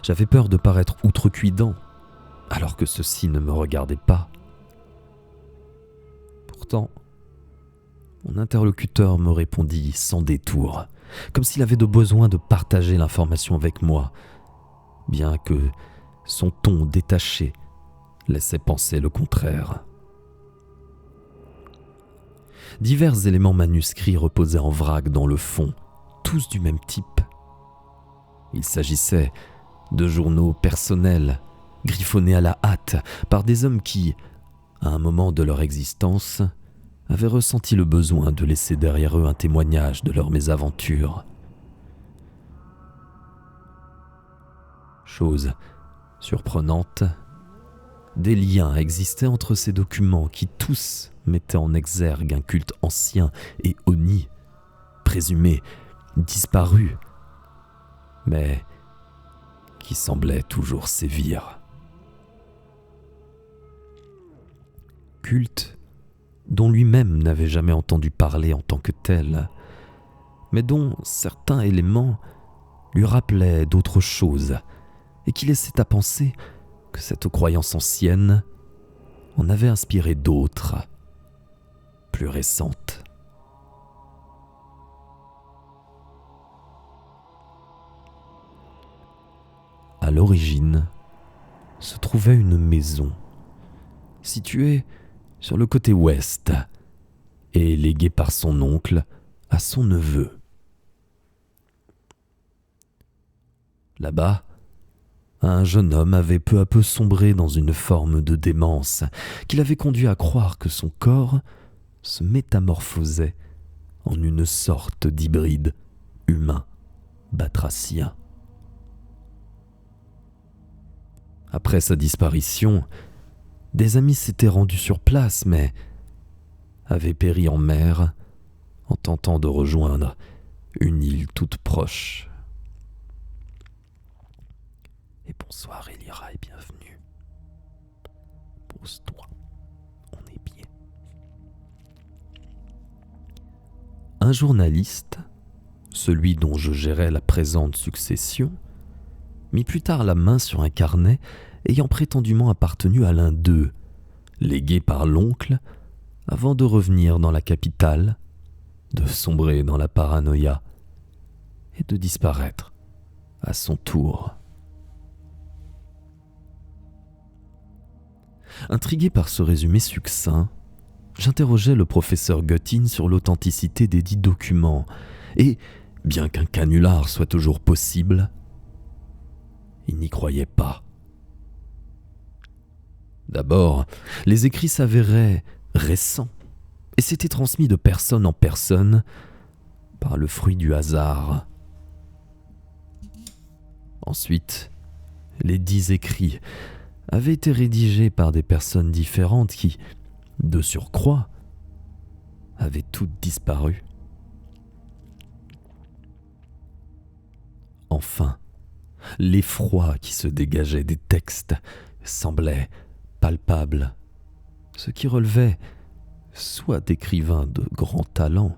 J'avais peur de paraître outrecuidant, alors que ceci ne me regardait pas. Pourtant, mon interlocuteur me répondit sans détour, comme s'il avait besoin de partager l'information avec moi, bien que son ton détaché laissait penser le contraire. Divers éléments manuscrits reposaient en vrac dans le fond, tous du même type. Il s'agissait de journaux personnels, griffonnés à la hâte par des hommes qui, à un moment de leur existence, avaient ressenti le besoin de laisser derrière eux un témoignage de leurs mésaventures. Chose surprenante, des liens existaient entre ces documents qui tous mettaient en exergue un culte ancien et honni, présumé disparu, mais qui semblait toujours sévir. Culte dont lui-même n'avait jamais entendu parler en tant que tel, mais dont certains éléments lui rappelaient d'autres choses et qui laissaient à penser que cette croyance ancienne en avait inspiré d'autres, plus récentes. À l'origine se trouvait une maison située sur le côté ouest et léguée par son oncle à son neveu. Là-bas, un jeune homme avait peu à peu sombré dans une forme de démence qui l'avait conduit à croire que son corps se métamorphosait en une sorte d'hybride humain batracien. Après sa disparition, des amis s'étaient rendus sur place, mais avaient péri en mer en tentant de rejoindre une île toute proche. Et bonsoir Elira et bienvenue. Pose-toi, on est bien. Un journaliste, celui dont je gérais la présente succession, mit plus tard la main sur un carnet ayant prétendument appartenu à l'un d'eux, légué par l'oncle, avant de revenir dans la capitale, de sombrer dans la paranoïa et de disparaître à son tour. Intrigué par ce résumé succinct, j'interrogeai le professeur Guttin sur l'authenticité des dits documents et, bien qu'un canular soit toujours possible, il n'y croyait pas. D'abord, les écrits s'avéraient récents et s'étaient transmis de personne en personne par le fruit du hasard. Ensuite, les 10 écrits avaient été rédigés par des personnes différentes qui, de surcroît, avaient toutes disparu. Enfin, l'effroi qui se dégageait des textes semblait palpable, ce qui relevait soit d'écrivains de grand talent,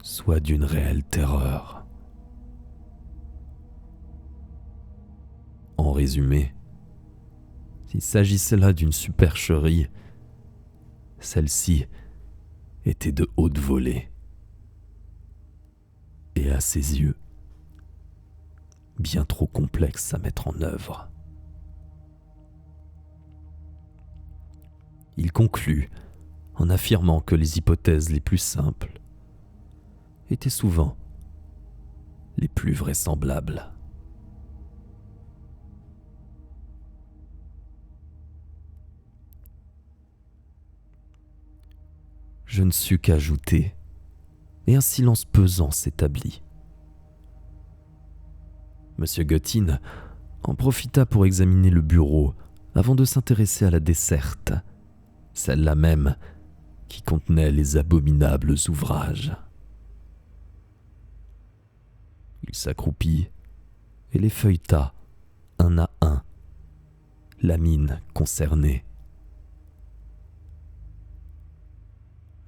soit d'une réelle terreur. En résumé, s'il s'agissait là d'une supercherie, celle-ci était de haute volée. Et à ses yeux, bien trop complexe à mettre en œuvre. Il conclut en affirmant que les hypothèses les plus simples étaient souvent les plus vraisemblables. Je ne sus qu'ajouter, et un silence pesant s'établit. Monsieur Guttin en profita pour examiner le bureau avant de s'intéresser à la desserte, celle-là même qui contenait les abominables ouvrages. Il s'accroupit et les feuilleta un à un, la mine concernée.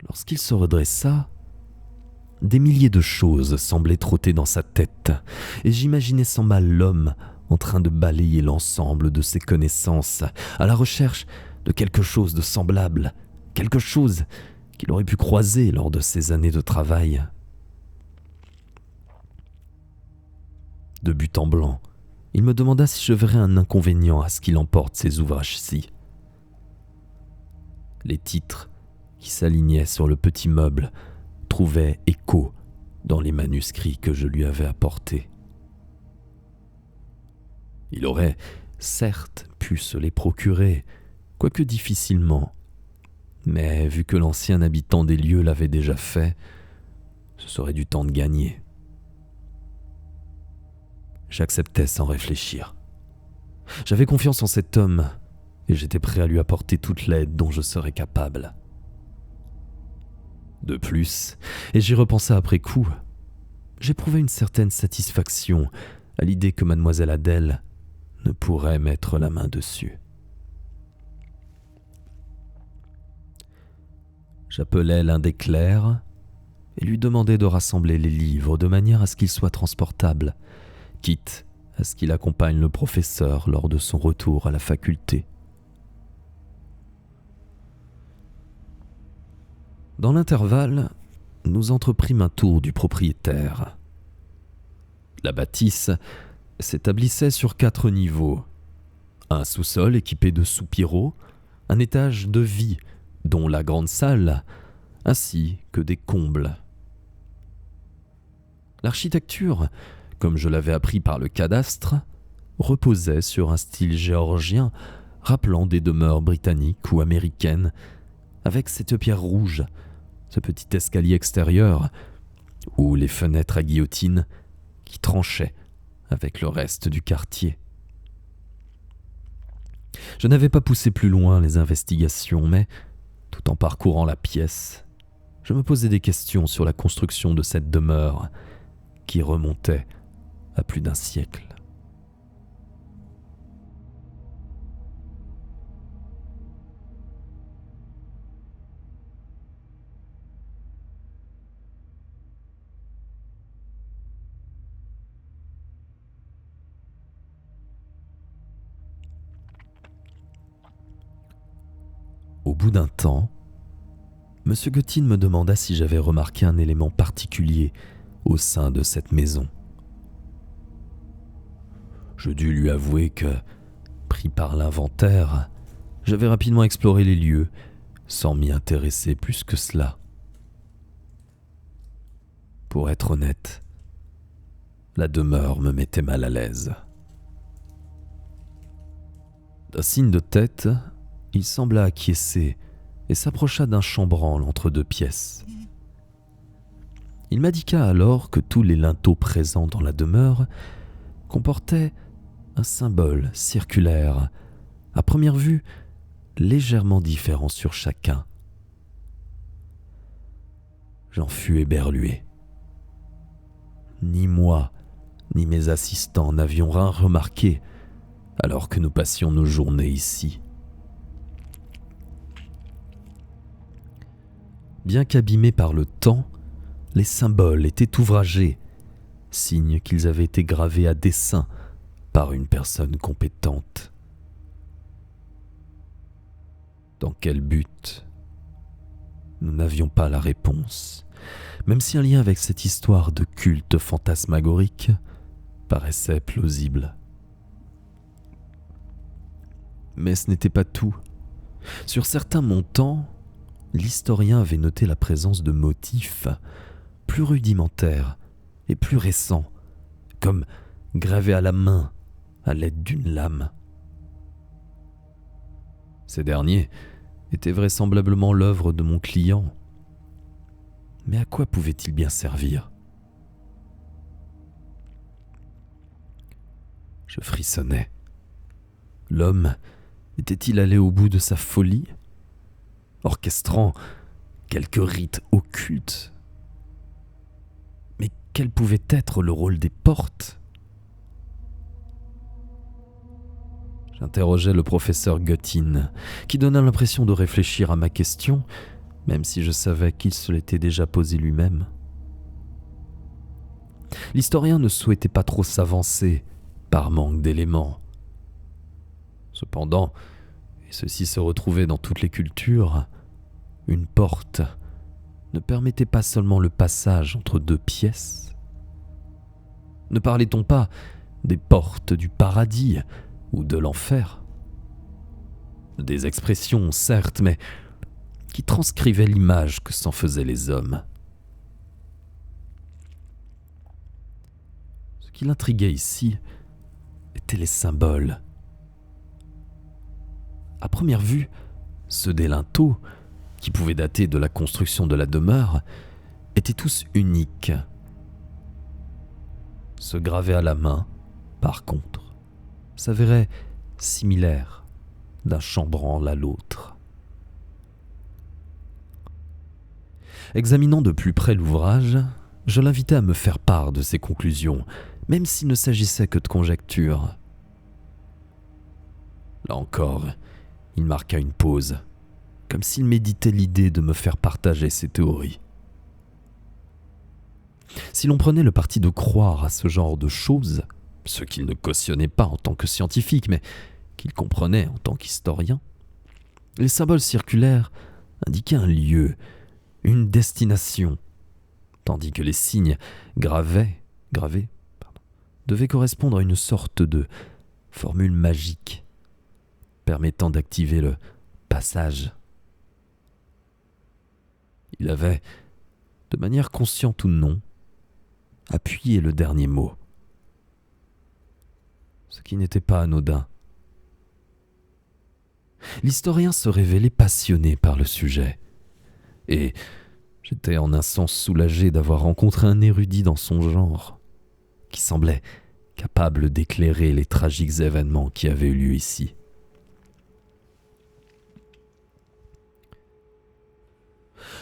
Lorsqu'il se redressa, des milliers de choses semblaient trotter dans sa tête, et j'imaginais sans mal l'homme en train de balayer l'ensemble de ses connaissances, à la recherche de quelque chose de semblable, quelque chose qu'il aurait pu croiser lors de ses années de travail. De but en blanc, il me demanda si je verrais un inconvénient à ce qu'il emporte ces ouvrages-ci. Les titres qui s'alignaient sur le petit meuble trouvaient écho dans les manuscrits que je lui avais apportés. Il aurait, certes, pu se les procurer, quoique difficilement, mais vu que l'ancien habitant des lieux l'avait déjà fait, ce serait du temps de gagner. J'acceptais sans réfléchir. J'avais confiance en cet homme et j'étais prêt à lui apporter toute l'aide dont je serais capable. De plus, et j'y repensais après coup, j'éprouvais une certaine satisfaction à l'idée que mademoiselle Adèle ne pourrait mettre la main dessus. J'appelai l'un des clercs et lui demandai de rassembler les livres de manière à ce qu'ils soient transportables, quitte à ce qu'il accompagne le professeur lors de son retour à la faculté. Dans l'intervalle, nous entreprîmes un tour du propriétaire. La bâtisse s'établissait sur 4 niveaux. Un sous-sol équipé de soupiraux, un étage de vie, dont la grande salle, ainsi que des combles. L'architecture, comme je l'avais appris par le cadastre, reposait sur un style géorgien rappelant des demeures britanniques ou américaines, avec cette pierre rouge, ce petit escalier extérieur, ou les fenêtres à guillotine qui tranchaient avec le reste du quartier. Je n'avais pas poussé plus loin les investigations, mais, tout en parcourant la pièce, je me posais des questions sur la construction de cette demeure qui remontait à plus d'un siècle. Au bout d'un temps, M. Gottin me demanda si j'avais remarqué un élément particulier au sein de cette maison. Je dus lui avouer que, pris par l'inventaire, j'avais rapidement exploré les lieux sans m'y intéresser plus que cela. Pour être honnête, la demeure me mettait mal à l'aise. D'un signe de tête, il sembla acquiescer et s'approcha d'un chambranle entre 2 pièces. Il m'indiqua alors que tous les linteaux présents dans la demeure comportaient un symbole circulaire, à première vue légèrement différent sur chacun. J'en fus éberlué. Ni moi, ni mes assistants n'avions rien remarqué alors que nous passions nos journées ici. Bien qu'abîmés par le temps, les symboles étaient ouvragés, signe qu'ils avaient été gravés à dessein par une personne compétente. Dans quel but ? Nous n'avions pas la réponse, même si un lien avec cette histoire de culte fantasmagorique paraissait plausible. Mais ce n'était pas tout. Sur certains montants, l'historien avait noté la présence de motifs plus rudimentaires et plus récents, comme gravés à la main à l'aide d'une lame. Ces derniers étaient vraisemblablement l'œuvre de mon client. Mais à quoi pouvaient-ils bien servir ? Je frissonnais. L'homme était-il allé au bout de sa folie ? Orchestrant quelques rites occultes. Mais quel pouvait être le rôle des portes ? J'interrogeai le professeur Gottin, qui donna l'impression de réfléchir à ma question, même si je savais qu'il se l'était déjà posé lui-même. L'historien ne souhaitait pas trop s'avancer, par manque d'éléments. Cependant, et ceci se retrouvait dans toutes les cultures, une porte ne permettait pas seulement le passage entre 2 pièces. Ne parlait-on pas des portes du paradis ou de l'enfer ? Des expressions, certes, mais qui transcrivaient l'image que s'en faisaient les hommes. Ce qui l'intriguait ici étaient les symboles. À première vue, ceux des linteaux, qui pouvaient dater de la construction de la demeure, étaient tous uniques. Ceux gravés à la main, par contre, s'avéraient similaires d'un chambranle à l'autre. Examinant de plus près l'ouvrage, je l'invitai à me faire part de ses conclusions, même s'il ne s'agissait que de conjectures. Là encore, il marqua une pause, comme s'il méditait l'idée de me faire partager ses théories. Si l'on prenait le parti de croire à ce genre de choses, ce qu'il ne cautionnait pas en tant que scientifique, mais qu'il comprenait en tant qu'historien, les symboles circulaires indiquaient un lieu, une destination, tandis que les signes gravés, devaient correspondre à une sorte de formule magique permettant d'activer le passage. Il avait, de manière consciente ou non, appuyé le dernier mot, ce qui n'était pas anodin. L'historien se révélait passionné par le sujet, et j'étais en un sens soulagé d'avoir rencontré un érudit dans son genre, qui semblait capable d'éclairer les tragiques événements qui avaient eu lieu ici.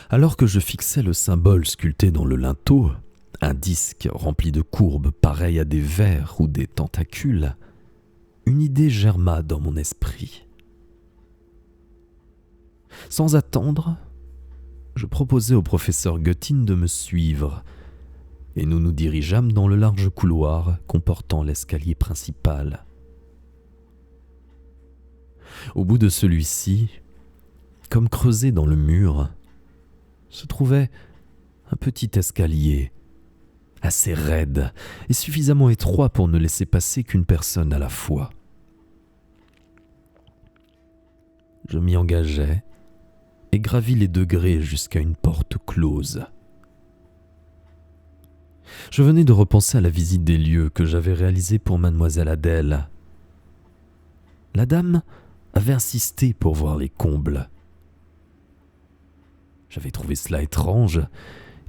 Alors que je fixais le symbole sculpté dans le linteau, un disque rempli de courbes pareilles à des vers ou des tentacules, une idée germa dans mon esprit. Sans attendre, je proposai au professeur Göttin de me suivre, et nous nous dirigeâmes dans le large couloir comportant l'escalier principal. Au bout de celui-ci, comme creusé dans le mur, se trouvait un petit escalier, assez raide et suffisamment étroit pour ne laisser passer qu'une personne à la fois. Je m'y engageai et gravis les degrés jusqu'à une porte close. Je venais de repenser à la visite des lieux que j'avais réalisée pour mademoiselle Adèle. La dame avait insisté pour voir les combles. J'avais trouvé cela étrange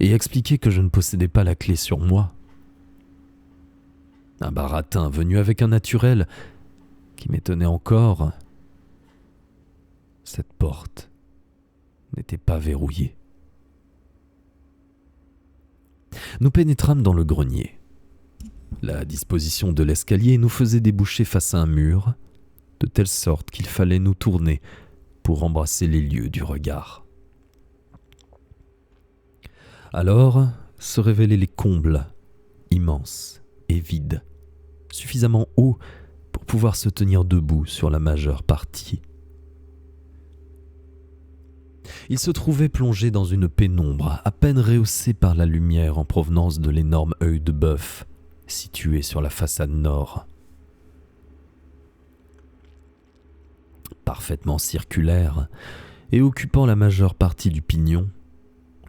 et expliqué que je ne possédais pas la clé sur moi. Un baratin venu avec un naturel qui m'étonnait encore. Cette porte n'était pas verrouillée. Nous pénétrâmes dans le grenier. La disposition de l'escalier nous faisait déboucher face à un mur, de telle sorte qu'il fallait nous tourner pour embrasser les lieux du regard. Alors se révélaient les combles, immenses et vides, suffisamment hauts pour pouvoir se tenir debout sur la majeure partie. Il se trouvait plongé dans une pénombre, à peine rehaussée par la lumière en provenance de l'énorme œil de bœuf situé sur la façade nord. Parfaitement circulaire et occupant la majeure partie du pignon,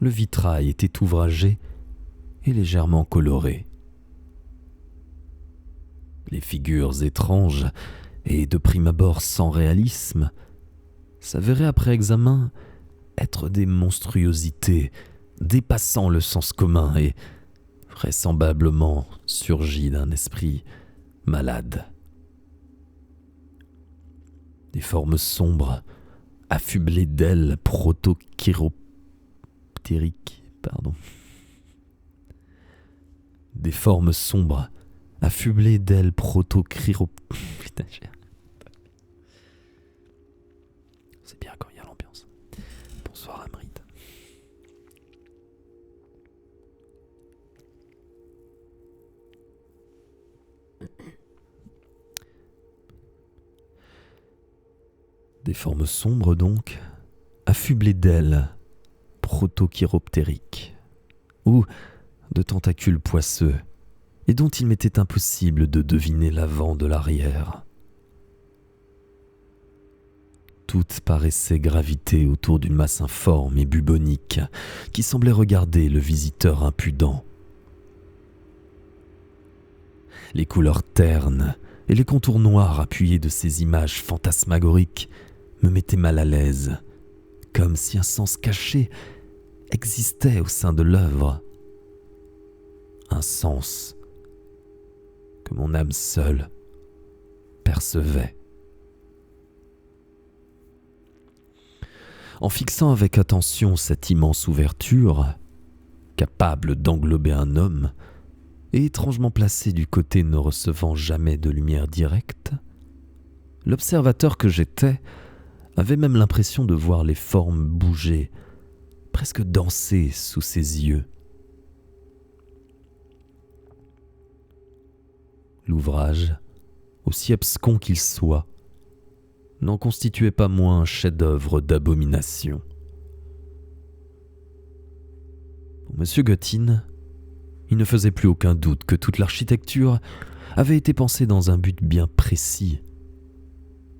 le vitrail était ouvragé et légèrement coloré. Les figures étranges et de prime abord sans réalisme s'avéraient après examen être des monstruosités dépassant le sens commun et vraisemblablement surgies d'un esprit malade. Des formes sombres, affublées d'ailes Des formes sombres, affublées d'ailes C'est bien quand il y a l'ambiance. Bonsoir Amrit. Des formes sombres donc, affublées d'ailes protochiroptériques ou de tentacules poisseux, et dont il m'était impossible de deviner l'avant de l'arrière. Toutes paraissaient graviter autour d'une masse informe et bubonique qui semblait regarder le visiteur impudent. Les couleurs ternes et les contours noirs appuyés de ces images fantasmagoriques me mettaient mal à l'aise, comme si un sens caché existait au sein de l'œuvre. Un sens que mon âme seule percevait. En fixant avec attention cette immense ouverture, capable d'englober un homme, et étrangement placée du côté ne recevant jamais de lumière directe, l'observateur que j'étais avait même l'impression de voir les formes bouger, presque danser sous ses yeux. L'ouvrage, aussi abscon qu'il soit, n'en constituait pas moins un chef-d'œuvre d'abomination. Pour M. Gottin, il ne faisait plus aucun doute que toute l'architecture avait été pensée dans un but bien précis,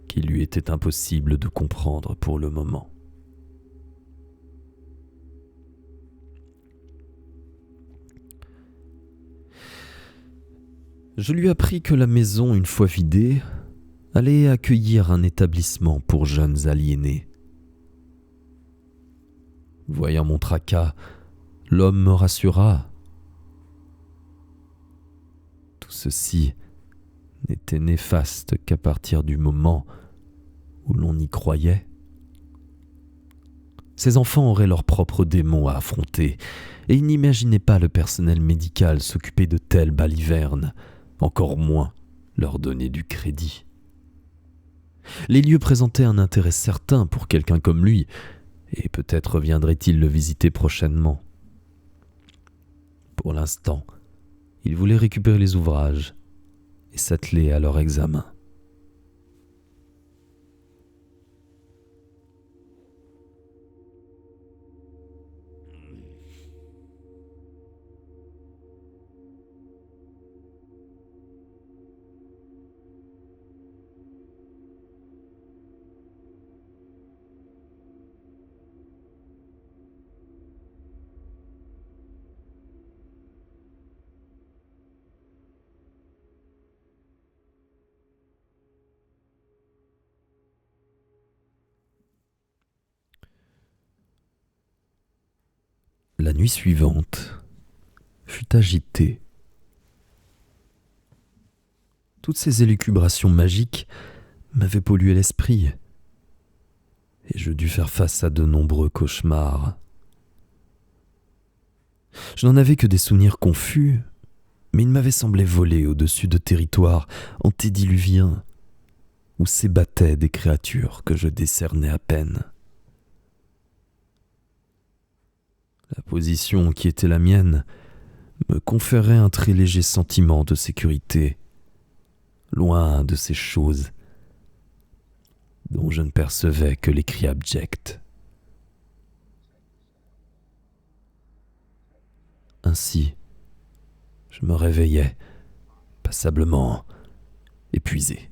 qu'il lui était impossible de comprendre pour le moment. Je lui appris que la maison, une fois vidée, allait accueillir un établissement pour jeunes aliénés. Voyant mon tracas, l'homme me rassura. Tout ceci n'était néfaste qu'à partir du moment où l'on y croyait. Ces enfants auraient leurs propres démons à affronter, et ils n'imaginaient pas le personnel médical s'occuper de telles balivernes, encore moins leur donner du crédit. Les lieux présentaient un intérêt certain pour quelqu'un comme lui, et peut-être viendrait-il le visiter prochainement. Pour l'instant, il voulait récupérer les ouvrages et s'atteler à leur examen. La nuit suivante fut agitée. Toutes ces élucubrations magiques m'avaient pollué l'esprit, et je dus faire face à de nombreux cauchemars. Je n'en avais que des souvenirs confus, mais il m'avait semblé voler au-dessus de territoires antédiluviens où s'ébattaient des créatures que je décernais à peine. La position qui était la mienne me conférait un très léger sentiment de sécurité, loin de ces choses dont je ne percevais que les cris abjects. Ainsi, je me réveillais, passablement épuisé.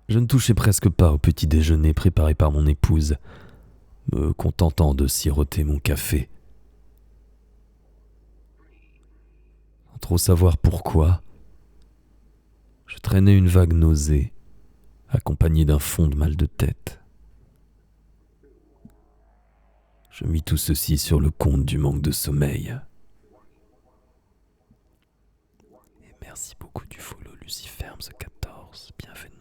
Je ne touchais presque pas au petit déjeuner préparé par mon épouse, me contentant de siroter mon café. Sans trop savoir pourquoi, je traînais une vague nausée, accompagnée d'un fond de mal de tête. Je mis tout ceci sur le compte du manque de sommeil. Et merci beaucoup du follow Luciferms14, bienvenue.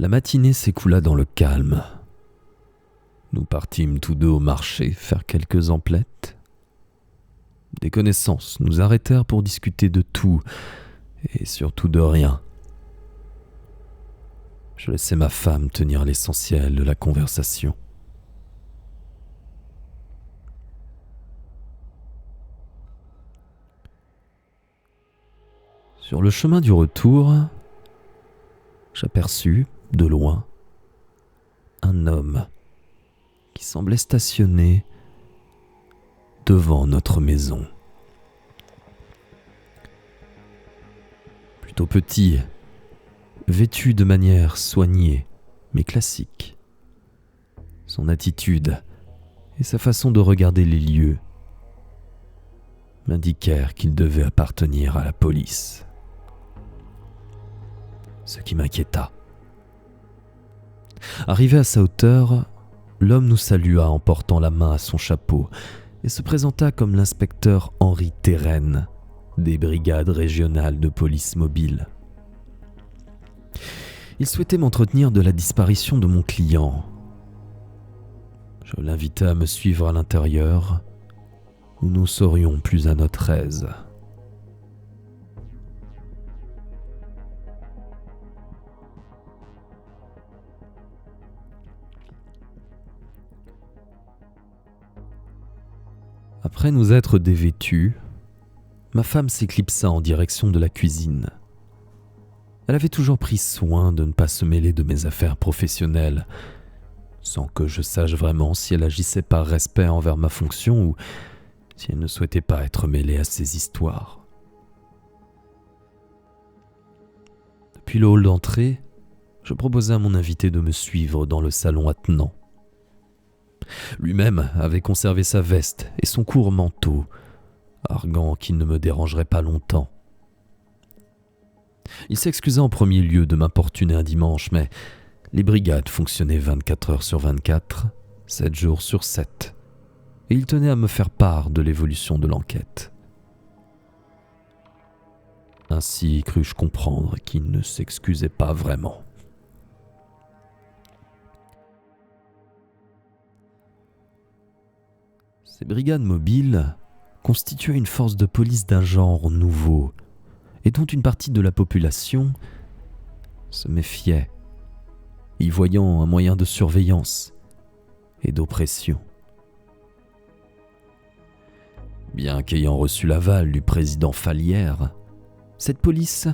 La matinée s'écoula dans le calme. Nous partîmes tous deux au marché faire quelques emplettes. Des connaissances nous arrêtèrent pour discuter de tout et surtout de rien. Je laissai ma femme tenir l'essentiel de la conversation. Sur le chemin du retour, j'aperçus, de loin, un homme qui semblait stationner devant notre maison. Plutôt petit, vêtu de manière soignée mais classique. Son attitude et sa façon de regarder les lieux m'indiquèrent qu'il devait appartenir à la police. Ce qui m'inquiéta. Arrivé à sa hauteur, l'homme nous salua en portant la main à son chapeau et se présenta comme l'inspecteur Henri Terren des brigades régionales de police mobile. Il souhaitait m'entretenir de la disparition de mon client. Je l'invitai à me suivre à l'intérieur où nous serions plus à notre aise. Après nous être dévêtus, ma femme s'éclipsa en direction de la cuisine. Elle avait toujours pris soin de ne pas se mêler de mes affaires professionnelles, sans que je sache vraiment si elle agissait par respect envers ma fonction ou si elle ne souhaitait pas être mêlée à ces histoires. Depuis le hall d'entrée, je proposai à mon invité de me suivre dans le salon attenant. Lui-même avait conservé sa veste et son court manteau, arguant qu'il ne me dérangerait pas longtemps. Il s'excusa en premier lieu de m'importuner un dimanche, mais les brigades fonctionnaient 24 heures sur 24, 7 jours sur 7, et il tenait à me faire part de l'évolution de l'enquête. Ainsi crus-je comprendre qu'il ne s'excusait pas vraiment. Ces brigades mobiles constituaient une force de police d'un genre nouveau et dont une partie de la population se méfiait, y voyant un moyen de surveillance et d'oppression. Bien qu'ayant reçu l'aval du président Fallières, cette police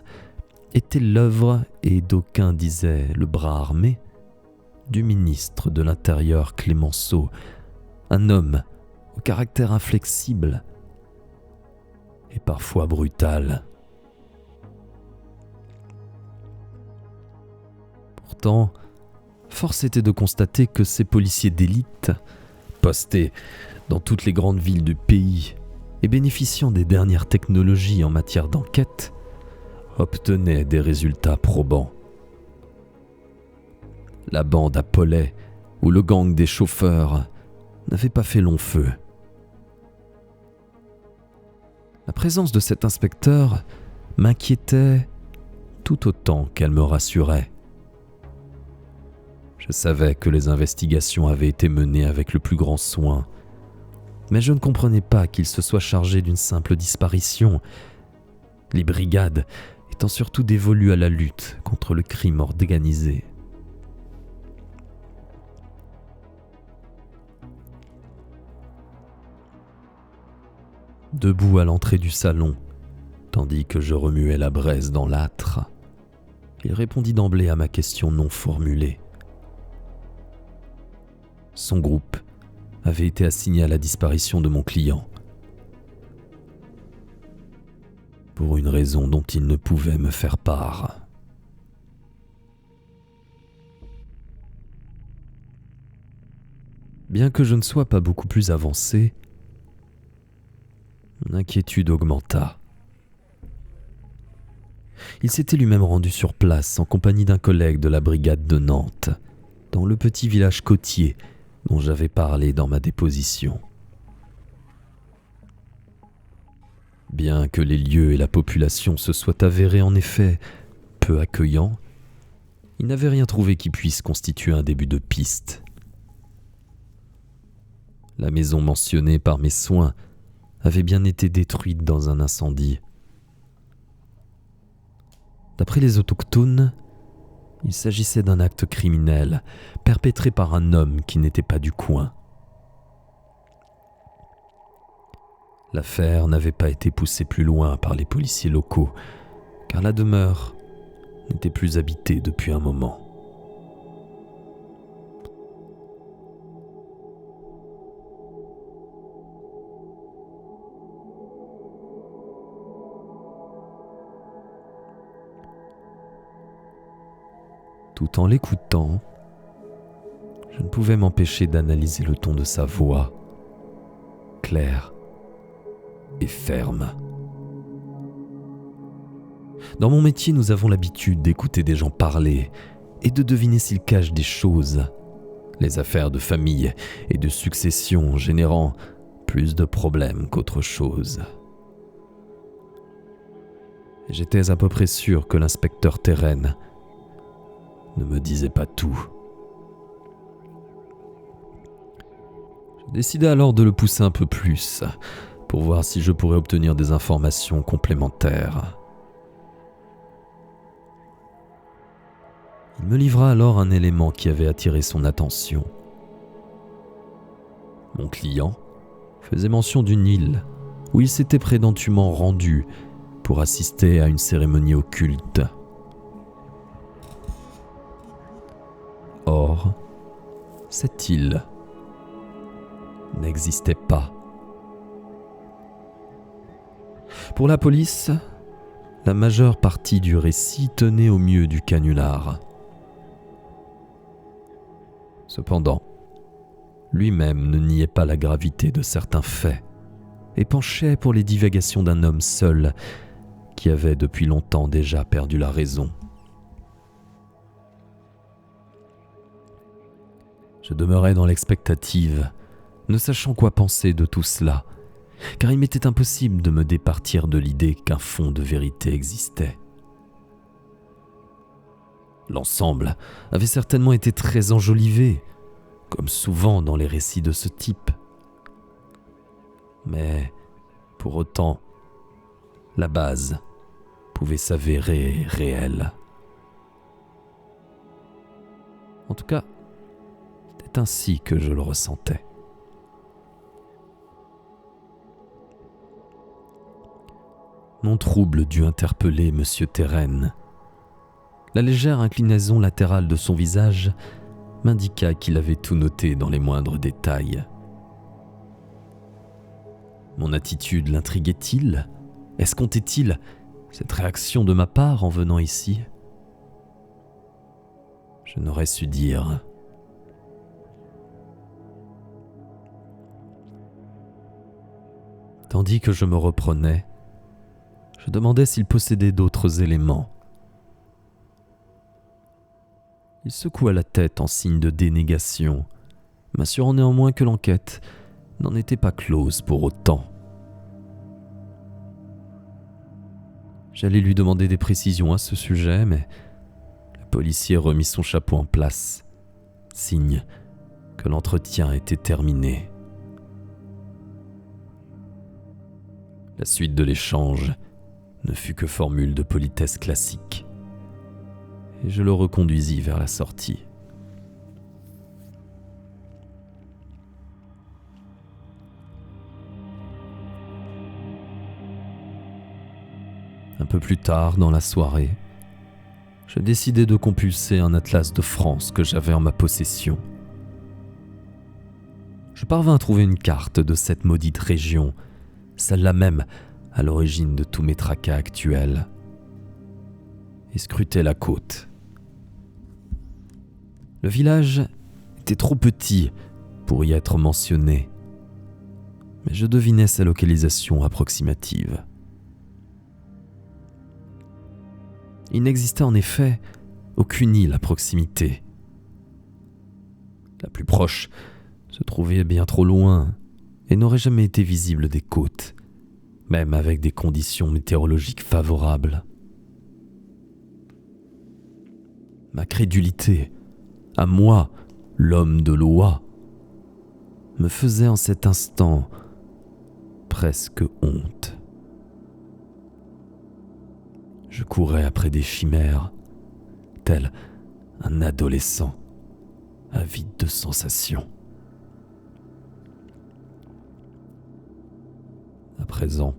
était l'œuvre, et d'aucuns disaient le bras armé, du ministre de l'Intérieur Clemenceau, un homme au caractère inflexible et parfois brutal. Pourtant, force était de constater que ces policiers d'élite, postés dans toutes les grandes villes du pays et bénéficiant des dernières technologies en matière d'enquête, obtenaient des résultats probants. La bande à Pollet ou le gang des chauffeurs n'avait pas fait long feu. La présence de cet inspecteur m'inquiétait tout autant qu'elle me rassurait. Je savais que les investigations avaient été menées avec le plus grand soin, mais je ne comprenais pas qu'il se soit chargé d'une simple disparition, les brigades étant surtout dévolues à la lutte contre le crime organisé. Debout à l'entrée du salon, tandis que je remuais la braise dans l'âtre, il répondit d'emblée à ma question non formulée. Son groupe avait été assigné à la disparition de mon client, pour une raison dont il ne pouvait me faire part. Bien que je ne sois pas beaucoup plus avancé, mon inquiétude augmenta. Il s'était lui-même rendu sur place en compagnie d'un collègue de la brigade de Nantes, dans le petit village côtier dont j'avais parlé dans ma déposition. Bien que les lieux et la population se soient avérés en effet peu accueillants, ils n'avaient rien trouvé qui puisse constituer un début de piste. La maison mentionnée par mes soins avait bien été détruite dans un incendie. D'après les autochtones, il s'agissait d'un acte criminel perpétré par un homme qui n'était pas du coin. L'affaire n'avait pas été poussée plus loin par les policiers locaux, car la demeure n'était plus habitée depuis un moment. Tout en l'écoutant, je ne pouvais m'empêcher d'analyser le ton de sa voix, claire et ferme. Dans mon métier, nous avons l'habitude d'écouter des gens parler et de deviner s'ils cachent des choses, les affaires de famille et de succession générant plus de problèmes qu'autre chose. J'étais à peu près sûr que l'inspecteur Terren ne me disait pas tout. Je décidai alors de le pousser un peu plus, pour voir si je pourrais obtenir des informations complémentaires. Il me livra alors un élément qui avait attiré son attention. Mon client, faisait mention d'une île où il s'était prétendument rendu pour assister à une cérémonie occulte. Or, cette île n'existait pas. Pour la police, la majeure partie du récit tenait au mieux du canular. Cependant, lui-même ne niait pas la gravité de certains faits et penchait pour les divagations d'un homme seul qui avait depuis longtemps déjà perdu la raison. Je demeurais dans l'expectative, ne sachant quoi penser de tout cela, car il m'était impossible de me départir de l'idée qu'un fond de vérité existait. L'ensemble avait certainement été très enjolivé, comme souvent dans les récits de ce type. Mais, pour autant, la base pouvait s'avérer réelle. En tout cas, c'est ainsi que je le ressentais. Mon trouble dut interpeller M. Terren. La légère inclinaison latérale de son visage m'indiqua qu'il avait tout noté dans les moindres détails. Mon attitude l'intriguait-il? Escomptait-il cette réaction de ma part en venant ici? Je n'aurais su dire. Tandis que je me reprenais, je demandais s'il possédait d'autres éléments. Il secoua la tête en signe de dénégation, m'assurant néanmoins que l'enquête n'en était pas close pour autant. J'allais lui demander des précisions à ce sujet, mais le policier remit son chapeau en place, signe que l'entretien était terminé. La suite de l'échange ne fut que formule de politesse classique, et je le reconduisis vers la sortie. Un peu plus tard dans la soirée, je décidai de compulser un atlas de France que j'avais en ma possession. Je parvins à trouver une carte de cette maudite région, celle-là même à l'origine de tous mes tracas actuels, et scrutai la côte. Le village était trop petit pour y être mentionné, mais je devinais sa localisation approximative. Il n'existait en effet aucune île à proximité. La plus proche se trouvait bien trop loin et n'aurait jamais été visible des côtes, même avec des conditions météorologiques favorables. Ma crédulité, à moi, l'homme de loi, me faisait en cet instant presque honte. Je courais après des chimères, tel un adolescent avide de sensations. À présent,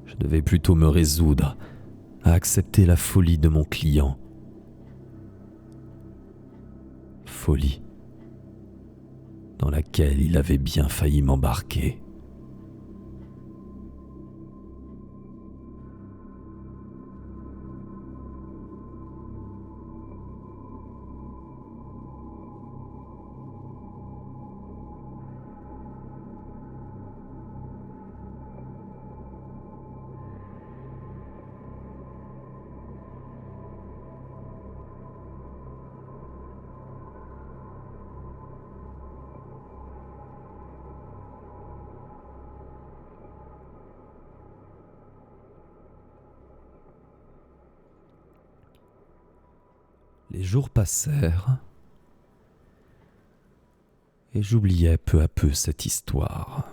je devais plutôt me résoudre à accepter la folie de mon client. Folie dans laquelle il avait bien failli m'embarquer. Les jours passèrent et j'oubliais peu à peu cette histoire.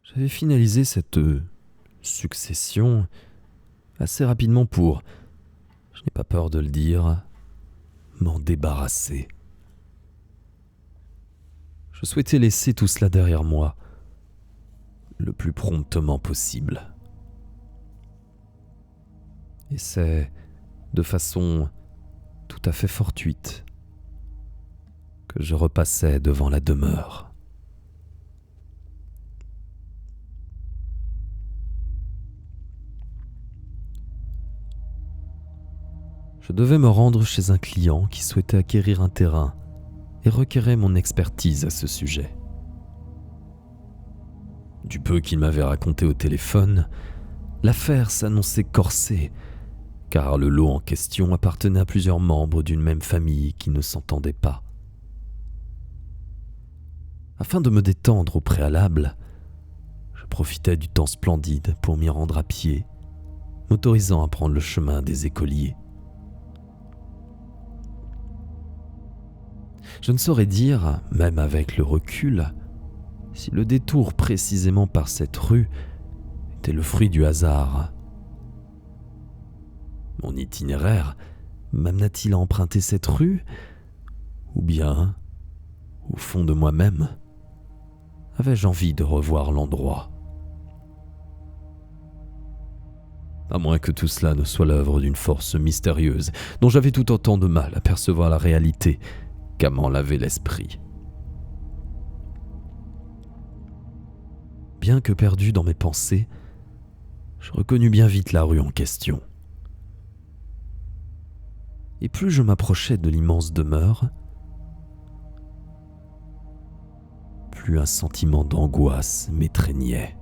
J'avais finalisé cette succession assez rapidement pour, je n'ai pas peur de le dire, m'en débarrasser. Je souhaitais laisser tout cela derrière moi le plus promptement possible. Et c'est de façon tout à fait fortuite que je repassais devant la demeure. Je devais me rendre chez un client qui souhaitait acquérir un terrain et requérait mon expertise à ce sujet. Du peu qu'il m'avait raconté au téléphone, l'affaire s'annonçait corsée, car le lot en question appartenait à plusieurs membres d'une même famille qui ne s'entendaient pas. Afin de me détendre au préalable, je profitais du temps splendide pour m'y rendre à pied, m'autorisant à prendre le chemin des écoliers. Je ne saurais dire, même avec le recul, si le détour précisément par cette rue était le fruit du hasard. Mon itinéraire m'amena-t-il à emprunter cette rue, ou bien, au fond de moi-même, avais-je envie de revoir l'endroit? À moins que tout cela ne soit l'œuvre d'une force mystérieuse dont j'avais tout autant de mal à percevoir la réalité qu'à m'en laver l'esprit. Bien que perdu dans mes pensées, je reconnus bien vite la rue en question. Et plus je m'approchais de l'immense demeure, plus un sentiment d'angoisse m'étreignait.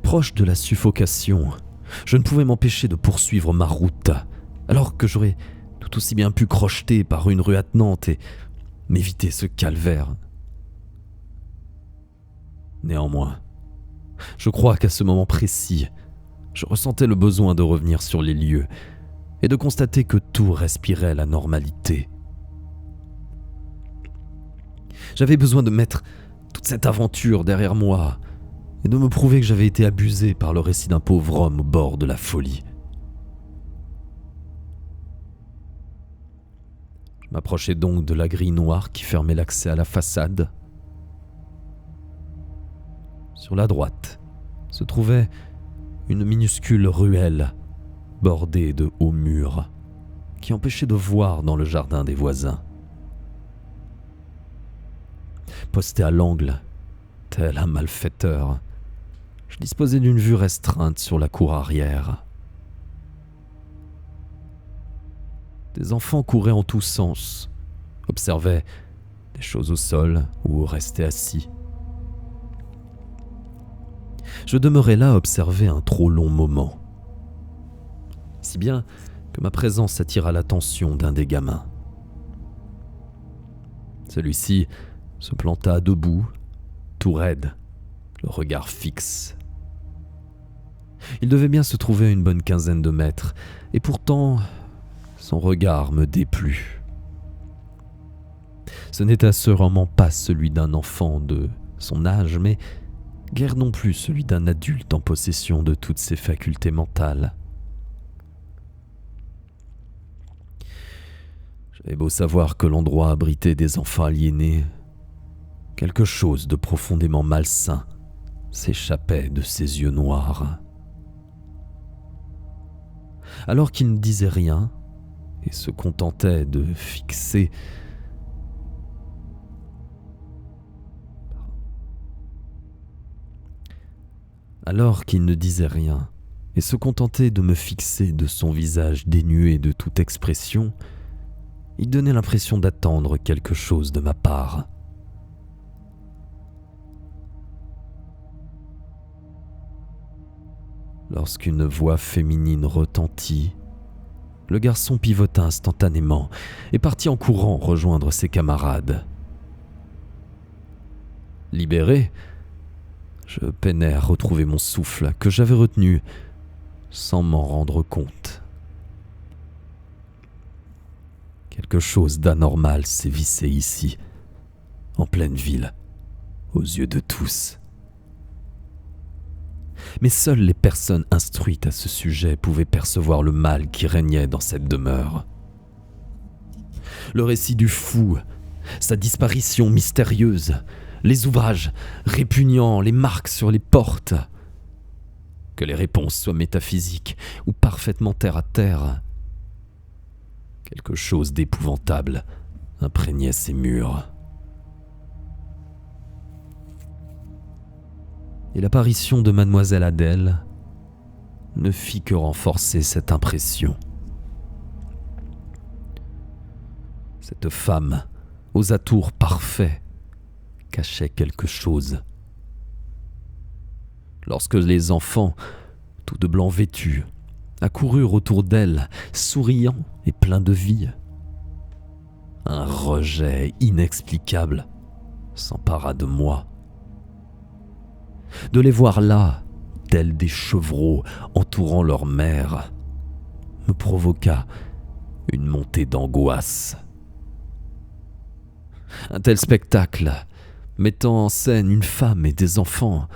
Proche de la suffocation, je ne pouvais m'empêcher de poursuivre ma route, alors que j'aurais tout aussi bien pu crocheter par une rue attenante et m'éviter ce calvaire. Néanmoins, je crois qu'à ce moment précis, je ressentais le besoin de revenir sur les lieux et de constater que tout respirait la normalité. J'avais besoin de mettre toute cette aventure derrière moi et de me prouver que j'avais été abusé par le récit d'un pauvre homme au bord de la folie. Je m'approchais donc de la grille noire qui fermait l'accès à la façade. Sur la droite se trouvait une minuscule ruelle bordée de hauts murs qui empêchait de voir dans le jardin des voisins. Posté à l'angle, tel un malfaiteur, je disposais d'une vue restreinte sur la cour arrière. Des enfants couraient en tous sens, observaient des choses au sol ou restaient assis. Je demeurais là à observer un trop long moment, si bien que ma présence attira l'attention d'un des gamins. Celui-ci se planta debout, tout raide, le regard fixe. Il devait bien se trouver à une bonne quinzaine de mètres, et pourtant son regard me déplut. Ce n'était assurément pas celui d'un enfant de son âge, mais guère non plus celui d'un adulte en possession de toutes ses facultés mentales. J'avais beau savoir que l'endroit abritait des enfants aliénés, quelque chose de profondément malsain s'échappait de ses yeux noirs. Alors qu'il ne disait rien et se contentait de fixer de me fixer de son visage dénué de toute expression, il donnait l'impression d'attendre quelque chose de ma part. Lorsqu'une voix féminine retentit, le garçon pivota instantanément et partit en courant rejoindre ses camarades. Libéré, je peinais à retrouver mon souffle que j'avais retenu sans m'en rendre compte. Quelque chose d'anormal sévissait ici, en pleine ville, aux yeux de tous. Mais seules les personnes instruites à ce sujet pouvaient percevoir le mal qui régnait dans cette demeure. Le récit du fou sa disparition mystérieuse, les ouvrages répugnants, les marques sur les portes. Que les réponses soient métaphysiques ou parfaitement terre à terre. Quelque chose d'épouvantable imprégnait ces murs. Et l'apparition de mademoiselle Adèle ne fit que renforcer cette impression. Cette femme, aux atours parfaits, cachait quelque chose. Lorsque les enfants, tout de blanc vêtus, accoururent autour d'elle, souriants et pleins de vie, un rejet inexplicable s'empara de moi. De les voir là, tels des chevreaux entourant leur mère, me provoqua une montée d'angoisse. Un tel spectacle, mettant en scène une femme et des enfants,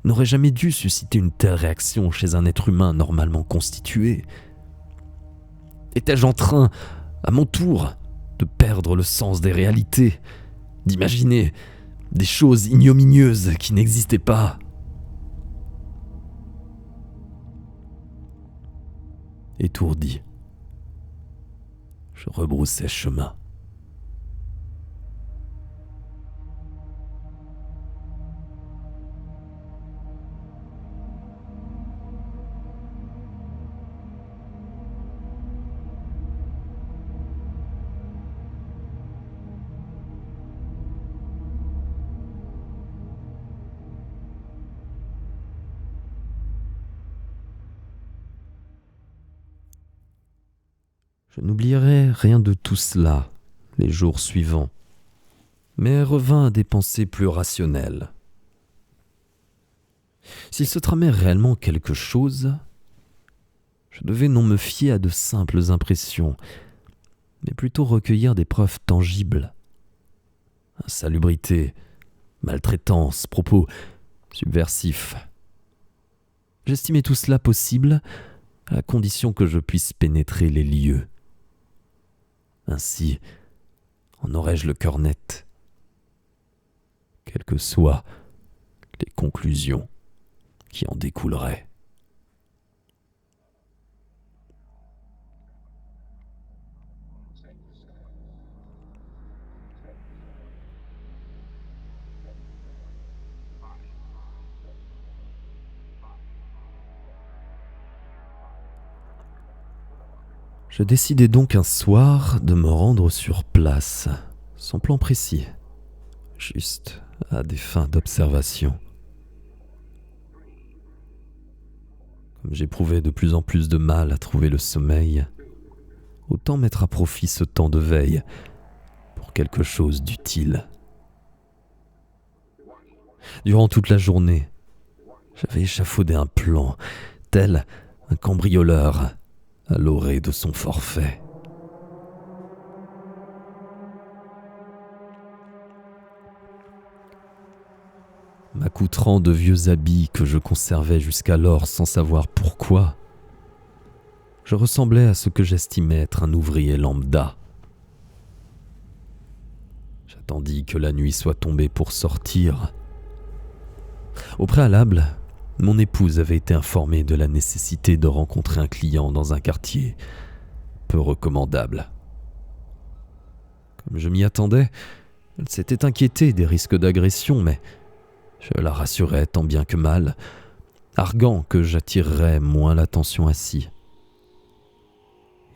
n'aurait jamais dû susciter une telle réaction chez un être humain normalement constitué. Étais-je en train, à mon tour, de perdre le sens des réalités, d'imaginer des choses ignominieuses qui n'existaient pas? Étourdi, je rebroussais chemin. Je n'oublierai rien de tout cela les jours suivants, mais revins à des pensées plus rationnelles. S'il se tramait réellement quelque chose, je devais non me fier à de simples impressions, mais plutôt recueillir des preuves tangibles. Insalubrité, maltraitance, propos subversifs. J'estimais tout cela possible à condition que je puisse pénétrer les lieux. Ainsi, en aurais-je le cœur net, quelles que soient les conclusions qui en découleraient. Je décidai donc un soir de me rendre sur place, sans plan précis, juste à des fins d'observation. Comme j'éprouvais de plus en plus de mal à trouver le sommeil, autant mettre à profit ce temps de veille pour quelque chose d'utile. Durant toute la journée, j'avais échafaudé un plan, tel un cambrioleur à l'orée de son forfait. M'accoutrant de vieux habits que je conservais jusqu'alors sans savoir pourquoi, je ressemblais à ce que j'estimais être un ouvrier lambda. J'attendis que la nuit soit tombée pour sortir. Au préalable, mon épouse avait été informée de la nécessité de rencontrer un client dans un quartier peu recommandable. Comme je m'y attendais, elle s'était inquiétée des risques d'agression, mais je la rassurais tant bien que mal, arguant que j'attirerais moins l'attention ainsi.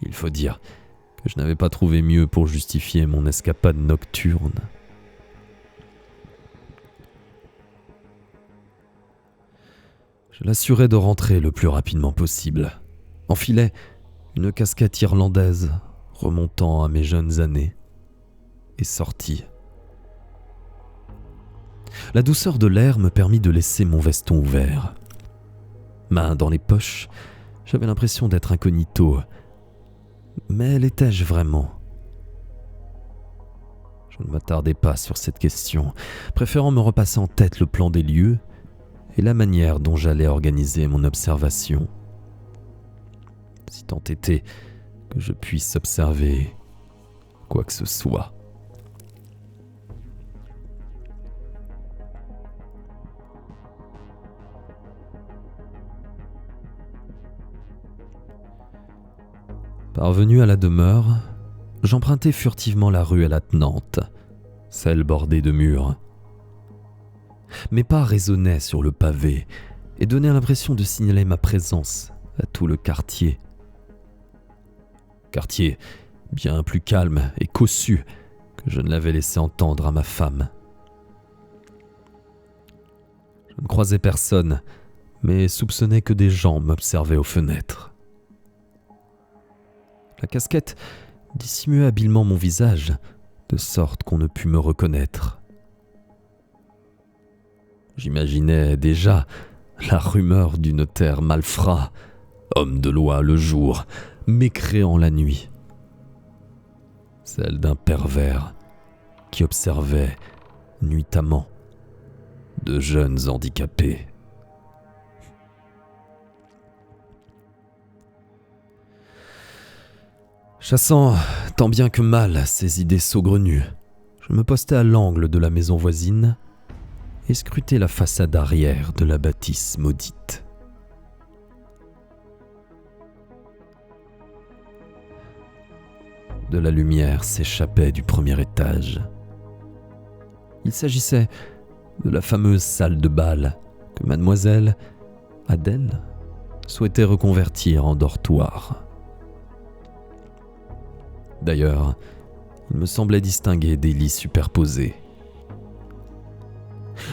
Il faut dire que je n'avais pas trouvé mieux pour justifier mon escapade nocturne. Je l'assurais de rentrer le plus rapidement possible, enfilai une casquette irlandaise remontant à mes jeunes années et sortis. La douceur de l'air me permit de laisser mon veston ouvert. Main dans les poches, j'avais l'impression d'être incognito, mais l'étais-je vraiment ? Je ne m'attardai pas sur cette question, préférant me repasser en tête le plan des lieux et la manière dont j'allais organiser mon observation. Si tant était que je puisse observer quoi que ce soit. Parvenu à la demeure, j'empruntai furtivement la rue attenante, celle bordée de murs. Mes pas résonnaient sur le pavé et donnaient l'impression de signaler ma présence à tout le quartier. Quartier bien plus calme et cossu que je ne l'avais laissé entendre à ma femme. Je ne croisais personne, mais soupçonnais que des gens m'observaient aux fenêtres. La casquette dissimuait habilement mon visage, de sorte qu'on ne put me reconnaître. J'imaginais déjà la rumeur du notaire malfrat, homme de loi le jour, mécréant la nuit. Celle d'un pervers qui observait nuitamment de jeunes handicapés. Chassant tant bien que mal ces idées saugrenues, je me postai à l'angle de la maison voisine et scrutai la façade arrière de la bâtisse maudite. De la lumière s'échappait du premier étage. Il s'agissait de la fameuse salle de bal que mademoiselle Adèle souhaitait reconvertir en dortoir. D'ailleurs, il me semblait distinguer des lits superposés.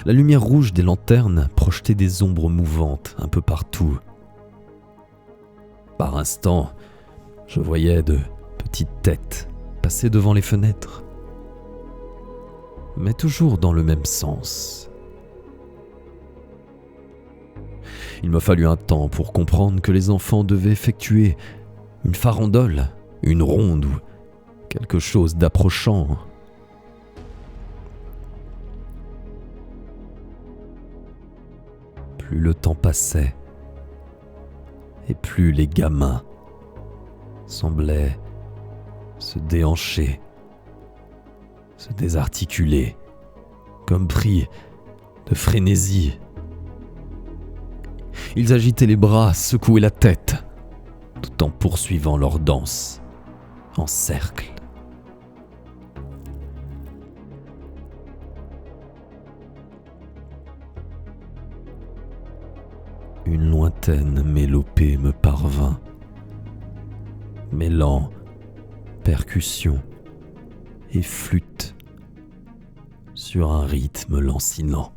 La lumière rouge des lanternes projetait des ombres mouvantes un peu partout. Par instants, je voyais de petites têtes passer devant les fenêtres, mais toujours dans le même sens. Il m'a fallu un temps pour comprendre que les enfants devaient effectuer une farandole, une ronde ou quelque chose d'approchant. Plus le temps passait, et plus les gamins semblaient se déhancher, se désarticuler, comme pris de frénésie. Ils agitaient les bras, secouaient la tête, tout en poursuivant leur danse en cercle. Une lointaine mélopée me parvint, mêlant percussion et flûte sur un rythme lancinant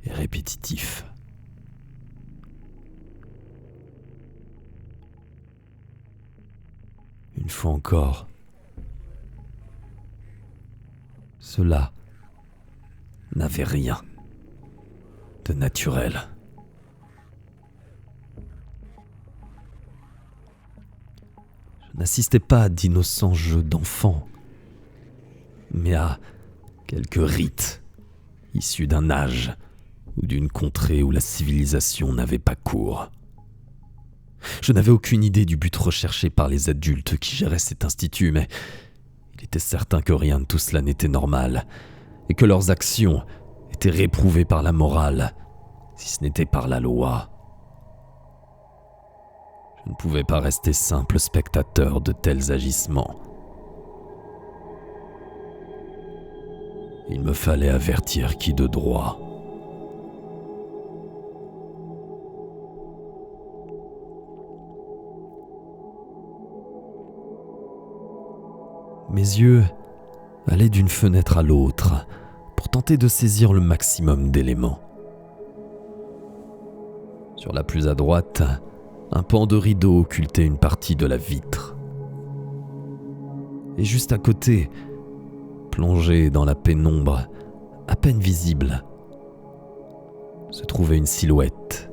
et répétitif. Une fois encore, cela n'avait rien de naturel. Je n'assistais pas à d'innocents jeux d'enfants, mais à quelques rites issus d'un âge ou d'une contrée où la civilisation n'avait pas cours. Je n'avais aucune idée du but recherché par les adultes qui géraient cet institut, mais il était certain que rien de tout cela n'était normal, et que leurs actions étaient réprouvées par la morale, si ce n'était par la loi. Je ne pouvais pas rester simple spectateur de tels agissements. Il me fallait avertir qui de droit. Mes yeux allaient d'une fenêtre à l'autre pour tenter de saisir le maximum d'éléments. Sur la plus à droite, un pan de rideau occultait une partie de la vitre. Et juste à côté, plongé dans la pénombre, à peine visible, se trouvait une silhouette,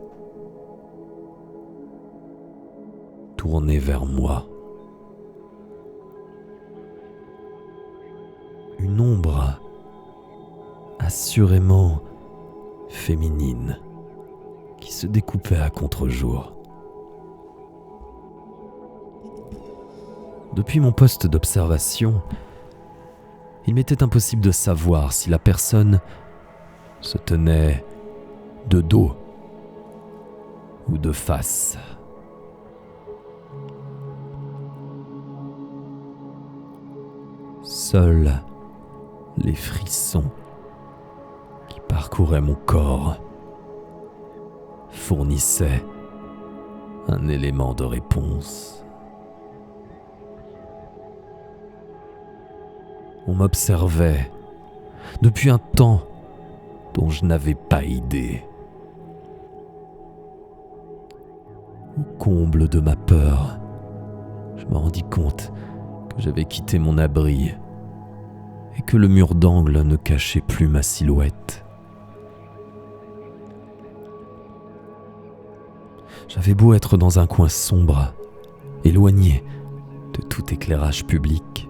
tournée vers moi. Une ombre assurément féminine qui se découpait à contre-jour. Depuis mon poste d'observation, il m'était impossible de savoir si la personne se tenait de dos ou de face. Seuls les frissons qui parcouraient mon corps fournissaient un élément de réponse. On m'observait depuis un temps dont je n'avais pas idée. Au comble de ma peur, je me rendis compte que j'avais quitté mon abri et que le mur d'angle ne cachait plus ma silhouette. J'avais beau être dans un coin sombre, éloigné de tout éclairage public.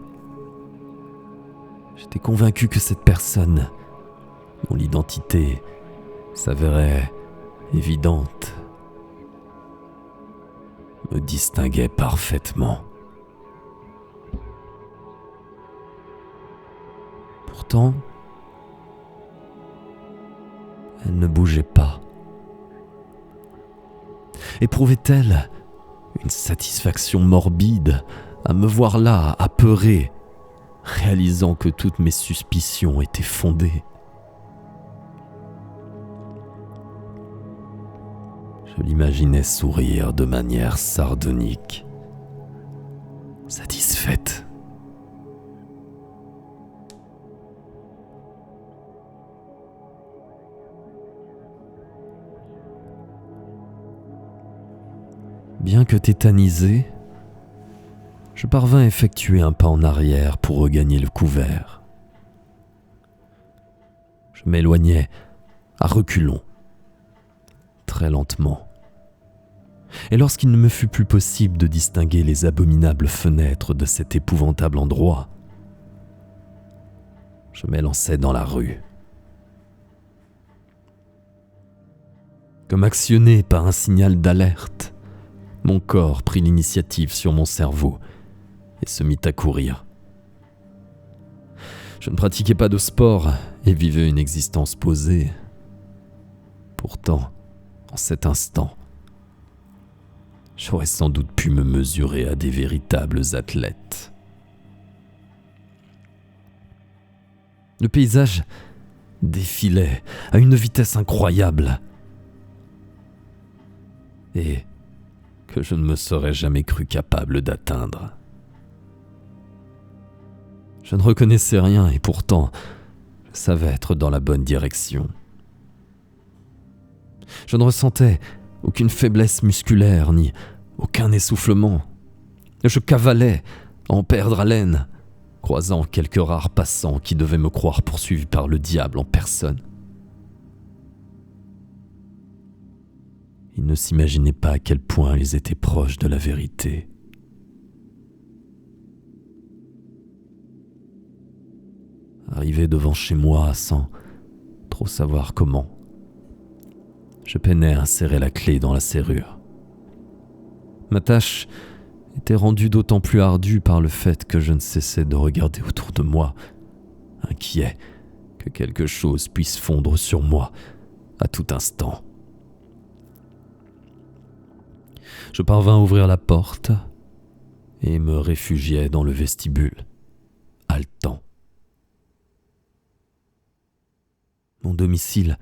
J'étais convaincu que cette personne, dont l'identité s'avérait évidente, me distinguait parfaitement. Pourtant, elle ne bougeait pas. Éprouvait-elle une satisfaction morbide à me voir là, apeuré, réalisant que toutes mes suspicions étaient fondées? Je l'imaginais sourire de manière sardonique, satisfaite. Bien que tétanisé, je parvins à effectuer un pas en arrière pour regagner le couvert. Je m'éloignais à reculons, très lentement. Et lorsqu'il ne me fut plus possible de distinguer les abominables fenêtres de cet épouvantable endroit, je m'élançai dans la rue. Comme actionné par un signal d'alerte, mon corps prit l'initiative sur mon cerveau et se mit à courir. Je ne pratiquais pas de sport et vivais une existence posée. Pourtant, en cet instant, j'aurais sans doute pu me mesurer à des véritables athlètes. Le paysage défilait à une vitesse incroyable et que je ne me serais jamais cru capable d'atteindre. Je ne reconnaissais rien et pourtant, je savais être dans la bonne direction. Je ne ressentais aucune faiblesse musculaire ni aucun essoufflement. Je cavalais à en perdre haleine, croisant quelques rares passants qui devaient me croire poursuivi par le diable en personne. Ils ne s'imaginaient pas à quel point ils étaient proches de la vérité. Arrivé devant chez moi sans trop savoir comment, je peinais à insérer la clé dans la serrure. Ma tâche était rendue d'autant plus ardue par le fait que je ne cessais de regarder autour de moi, inquiet que quelque chose puisse fondre sur moi à tout instant. Je parvins à ouvrir la porte et me réfugiai dans le vestibule, haletant. Mon domicile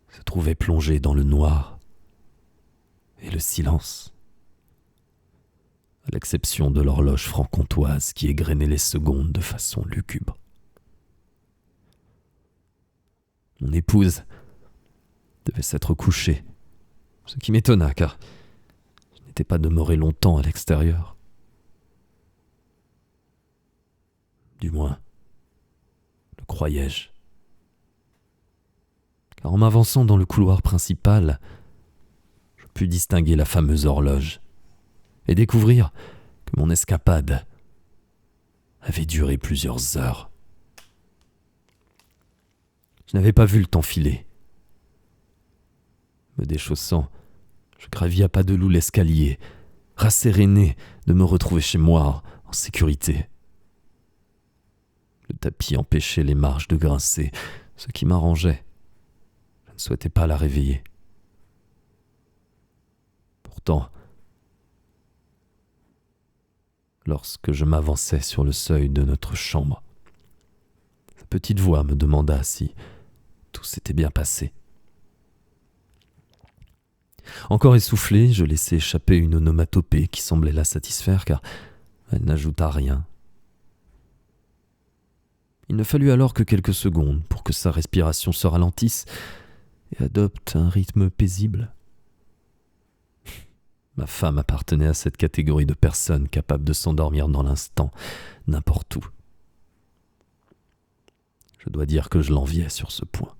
se trouvait plongé dans le noir et le silence, à l'exception de l'horloge franc-comtoise qui égrenait les secondes de façon lugubre. Mon épouse devait s'être couchée, ce qui m'étonna car je n'étais pas demeuré longtemps à l'extérieur. Du moins, le croyais-je. Car en m'avançant dans le couloir principal, je pus distinguer la fameuse horloge et découvrir que mon escapade avait duré plusieurs heures. Je n'avais pas vu le temps filer. Me déchaussant, je gravis à pas de loup l'escalier, rasséréné de me retrouver chez moi en sécurité. Le tapis empêchait les marches de grincer, ce qui m'arrangeait. Je ne souhaitais pas la réveiller. Pourtant, lorsque je m'avançais sur le seuil de notre chambre. Sa petite voix me demanda si tout s'était bien passé. Encore essoufflé, je laissai échapper une onomatopée qui semblait la satisfaire car elle n'ajouta rien. Il ne fallut alors que quelques secondes pour que sa respiration se ralentisse et adopte un rythme paisible. Ma femme appartenait à cette catégorie de personnes capables de s'endormir dans l'instant, n'importe où. Je dois dire que je l'enviais sur ce point.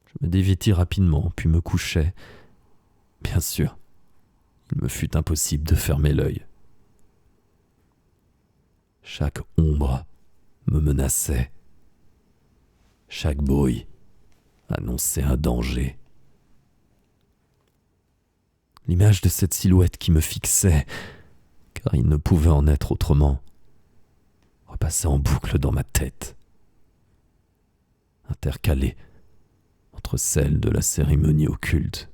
Je me dévêtis rapidement, puis me couchai. Bien sûr, il me fut impossible de fermer l'œil. Chaque ombre me menaçait. Chaque bruit annonçait un danger. L'image de cette silhouette qui me fixait, car il ne pouvait en être autrement, repassait en boucle dans ma tête, intercalée entre celle de la cérémonie occulte.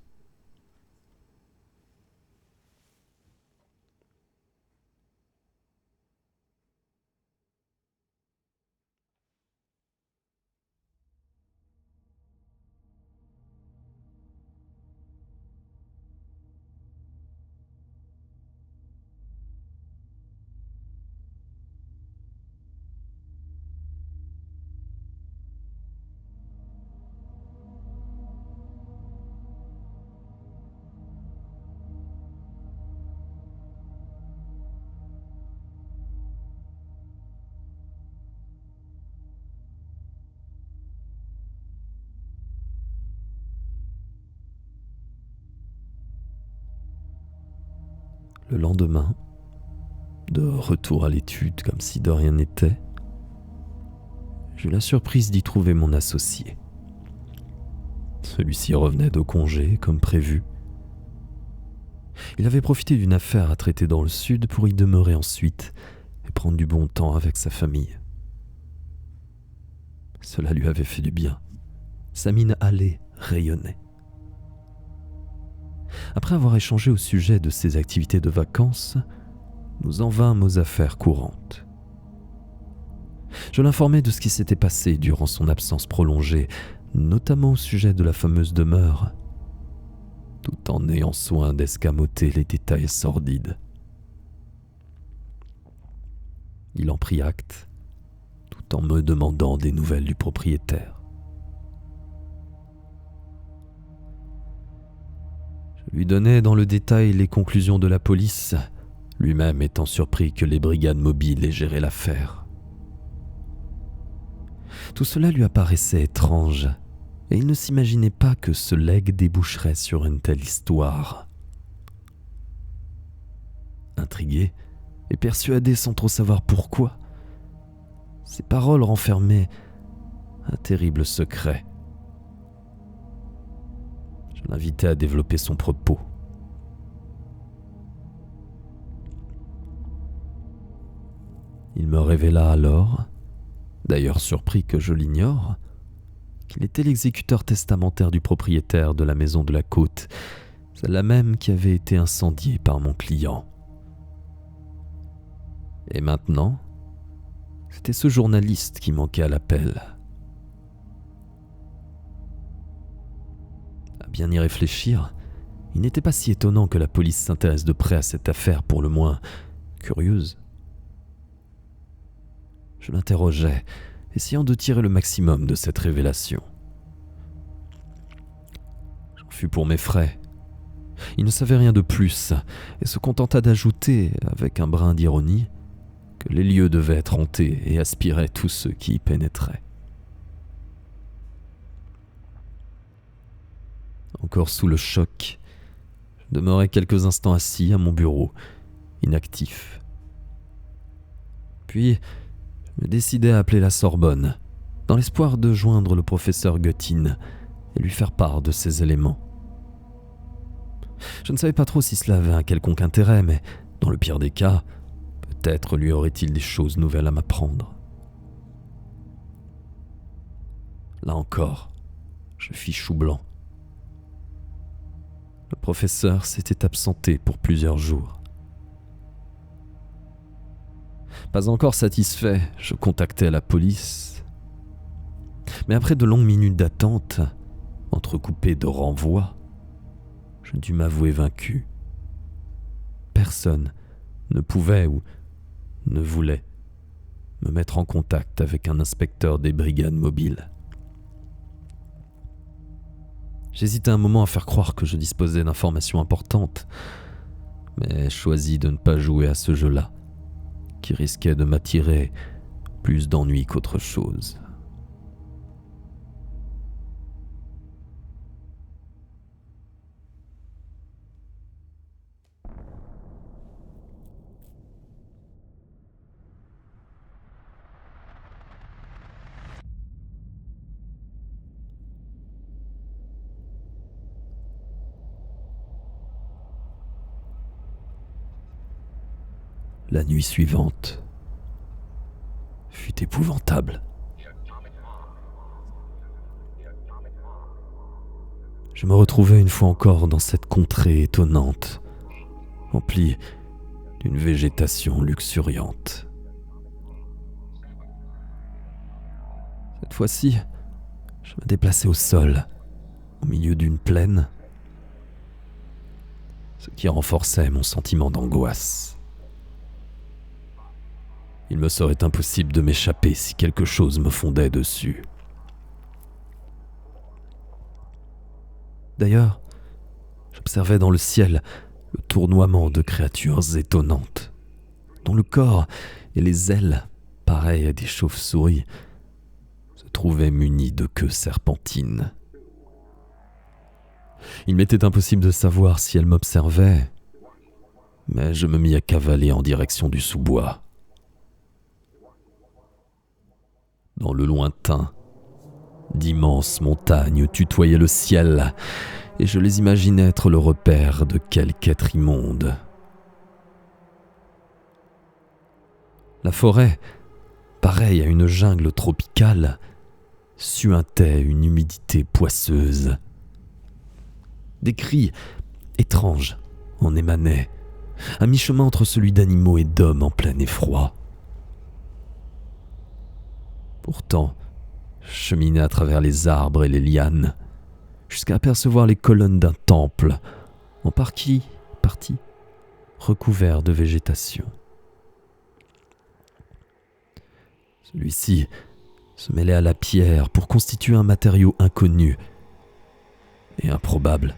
Le lendemain, de retour à l'étude comme si de rien n'était, j'eus la surprise d'y trouver mon associé. Celui-ci revenait de congé, comme prévu. Il avait profité d'une affaire à traiter dans le sud pour y demeurer ensuite et prendre du bon temps avec sa famille. Cela lui avait fait du bien. Sa mine hâlée rayonnait. Après avoir échangé au sujet de ses activités de vacances, nous en vînmes aux affaires courantes. Je l'informai de ce qui s'était passé durant son absence prolongée, notamment au sujet de la fameuse demeure, tout en ayant soin d'escamoter les détails sordides. Il en prit acte, tout en me demandant des nouvelles du propriétaire. Je lui donnai dans le détail les conclusions de la police, lui-même étant surpris que les brigades mobiles aient géré l'affaire. Tout cela lui apparaissait étrange, et il ne s'imaginait pas que ce legs déboucherait sur une telle histoire. Intrigué et persuadé sans trop savoir pourquoi, ses paroles renfermaient un terrible secret. Je l'invitai à développer son propos. Il me révéla alors, d'ailleurs surpris que je l'ignore, qu'il était l'exécuteur testamentaire du propriétaire de la maison de la côte, celle-là même qui avait été incendiée par mon client. Et maintenant, c'était ce journaliste qui manquait à l'appel. À bien y réfléchir, il n'était pas si étonnant que la police s'intéresse de près à cette affaire pour le moins curieuse. Je l'interrogeai, essayant de tirer le maximum de cette révélation. J'en fus pour mes frais. Il ne savait rien de plus et se contenta d'ajouter, avec un brin d'ironie, que les lieux devaient être hantés et aspiraient tous ceux qui y pénétraient. Encore sous le choc, je demeurai quelques instants assis à mon bureau, inactif. Puis, je me décidai à appeler la Sorbonne, dans l'espoir de joindre le professeur Guttin et lui faire part de ces éléments. Je ne savais pas trop si cela avait un quelconque intérêt, mais dans le pire des cas, peut-être lui aurait-il des choses nouvelles à m'apprendre. Là encore, je fis chou blanc. Le professeur s'était absenté pour plusieurs jours. Pas encore satisfait, je contactais la police. Mais après de longues minutes d'attente, entrecoupées de renvois, je dus m'avouer vaincu. Personne ne pouvait ou ne voulait me mettre en contact avec un inspecteur des brigades mobiles. J'hésitais un moment à faire croire que je disposais d'informations importantes, mais choisis de ne pas jouer à ce jeu-là, qui risquait de m'attirer plus d'ennuis qu'autre chose. La nuit suivante fut épouvantable. Je me retrouvais une fois encore dans cette contrée étonnante, emplie d'une végétation luxuriante. Cette fois-ci, je me déplaçais au sol, au milieu d'une plaine, ce qui renforçait mon sentiment d'angoisse. Il me serait impossible de m'échapper si quelque chose me fondait dessus. D'ailleurs, j'observais dans le ciel le tournoiement de créatures étonnantes, dont le corps et les ailes, pareils à des chauves-souris, se trouvaient munis de queues serpentines. Il m'était impossible de savoir si elles m'observaient, mais je me mis à cavaler en direction du sous-bois. Dans le lointain, d'immenses montagnes tutoyaient le ciel, et je les imaginais être le repère de quelque être immonde. La forêt, pareille à une jungle tropicale, suintait une humidité poisseuse. Des cris étranges en émanaient, à mi-chemin entre celui d'animaux et d'hommes en plein effroi. Pourtant, je cheminais à travers les arbres et les lianes, jusqu'à apercevoir les colonnes d'un temple, en partie recouvert de végétation. Celui-ci se mêlait à la pierre pour constituer un matériau inconnu et improbable.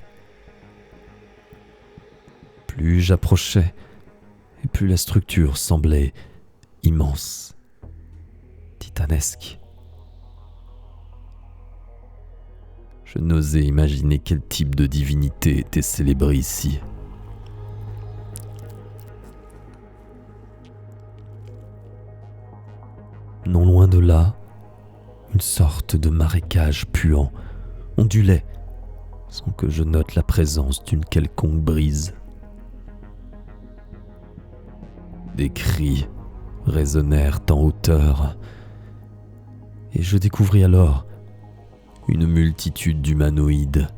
Plus j'approchais, et plus la structure semblait immense, titanesque. Je n'osais imaginer quel type de divinité était célébré ici. Non loin de là, une sorte de marécage puant ondulait sans que je note la présence d'une quelconque brise. Des cris résonnèrent en hauteur, et je découvris alors une multitude d'humanoïdes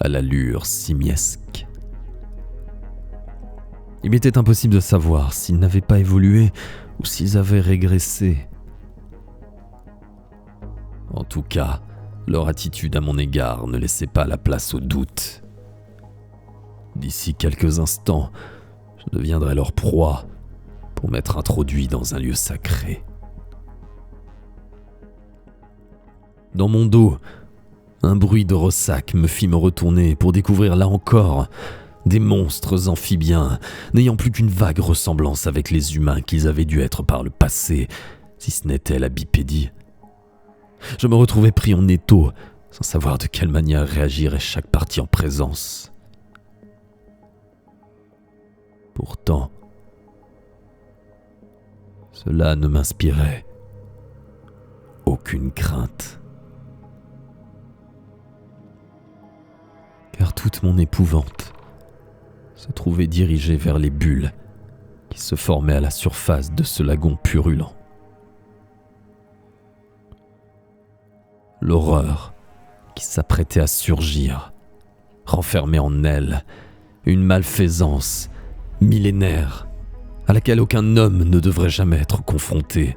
à l'allure simiesque. Il m'était impossible de savoir s'ils n'avaient pas évolué ou s'ils avaient régressé. En tout cas, leur attitude à mon égard ne laissait pas la place au doute. D'ici quelques instants, je deviendrai leur proie pour m'être introduit dans un lieu sacré. Dans mon dos, un bruit de ressac me fit me retourner pour découvrir là encore des monstres amphibiens n'ayant plus qu'une vague ressemblance avec les humains qu'ils avaient dû être par le passé, si ce n'était la bipédie. Je me retrouvais pris en étau, sans savoir de quelle manière réagirait chaque partie en présence. Pourtant, cela ne m'inspirait aucune crainte. Car toute mon épouvante se trouvait dirigée vers les bulles qui se formaient à la surface de ce lagon purulent. L'horreur qui s'apprêtait à surgir renfermait en elle une malfaisance millénaire à laquelle aucun homme ne devrait jamais être confronté.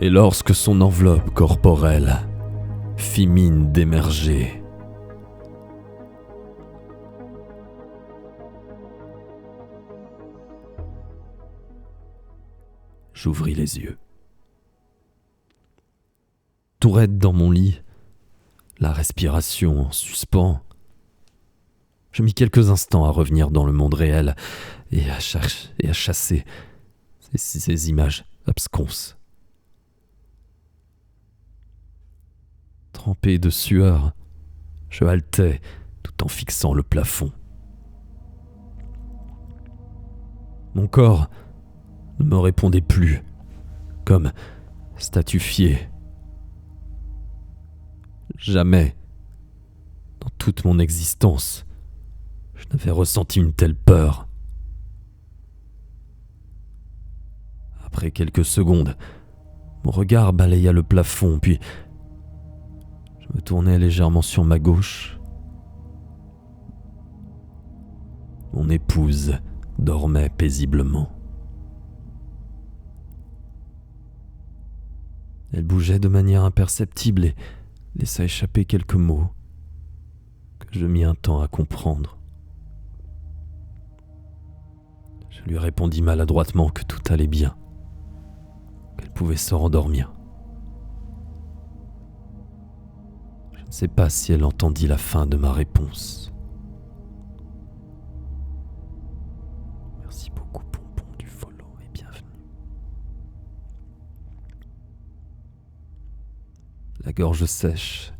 Et lorsque son enveloppe corporelle fit mine d'émerger, j'ouvris les yeux. Tout raide dans mon lit, la respiration en suspens, je mis quelques instants à revenir dans le monde réel et à chasser ces images absconses. Trempé de sueur, je haletais tout en fixant le plafond. Mon corps ne me répondait plus, comme statufié. Jamais, dans toute mon existence, je n'avais ressenti une telle peur. Après quelques secondes, mon regard balaya le plafond, puis je me tournai légèrement sur ma gauche. Mon épouse dormait paisiblement. Elle bougeait de manière imperceptible et laissa échapper quelques mots que je mis un temps à comprendre. Je lui répondis maladroitement que tout allait bien, qu'elle pouvait se rendormir. Je ne sais pas si elle entendit la fin de ma réponse. Merci beaucoup, Pompon, du follow et bienvenue. La gorge sèche,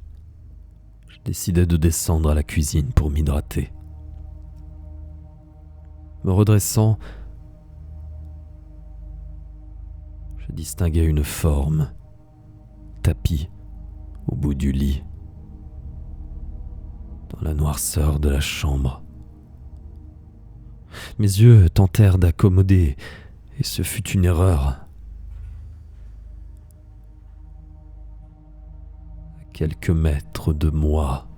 je décidai de descendre à la cuisine pour m'hydrater. Me redressant, je distinguai une forme, tapie au bout du lit, dans la noirceur de la chambre. Mes yeux tentèrent d'accommoder, et ce fut une erreur. À quelques mètres de moi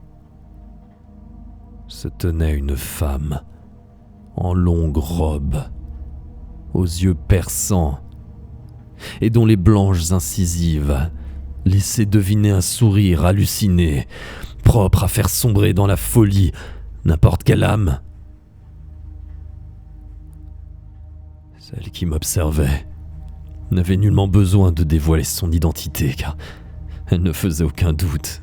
se tenait une femme en longue robe, aux yeux perçants, et dont les blanches incisives laissaient deviner un sourire halluciné, propre à faire sombrer dans la folie n'importe quelle âme. Celle qui m'observait n'avait nullement besoin de dévoiler son identité, car elle ne faisait aucun doute.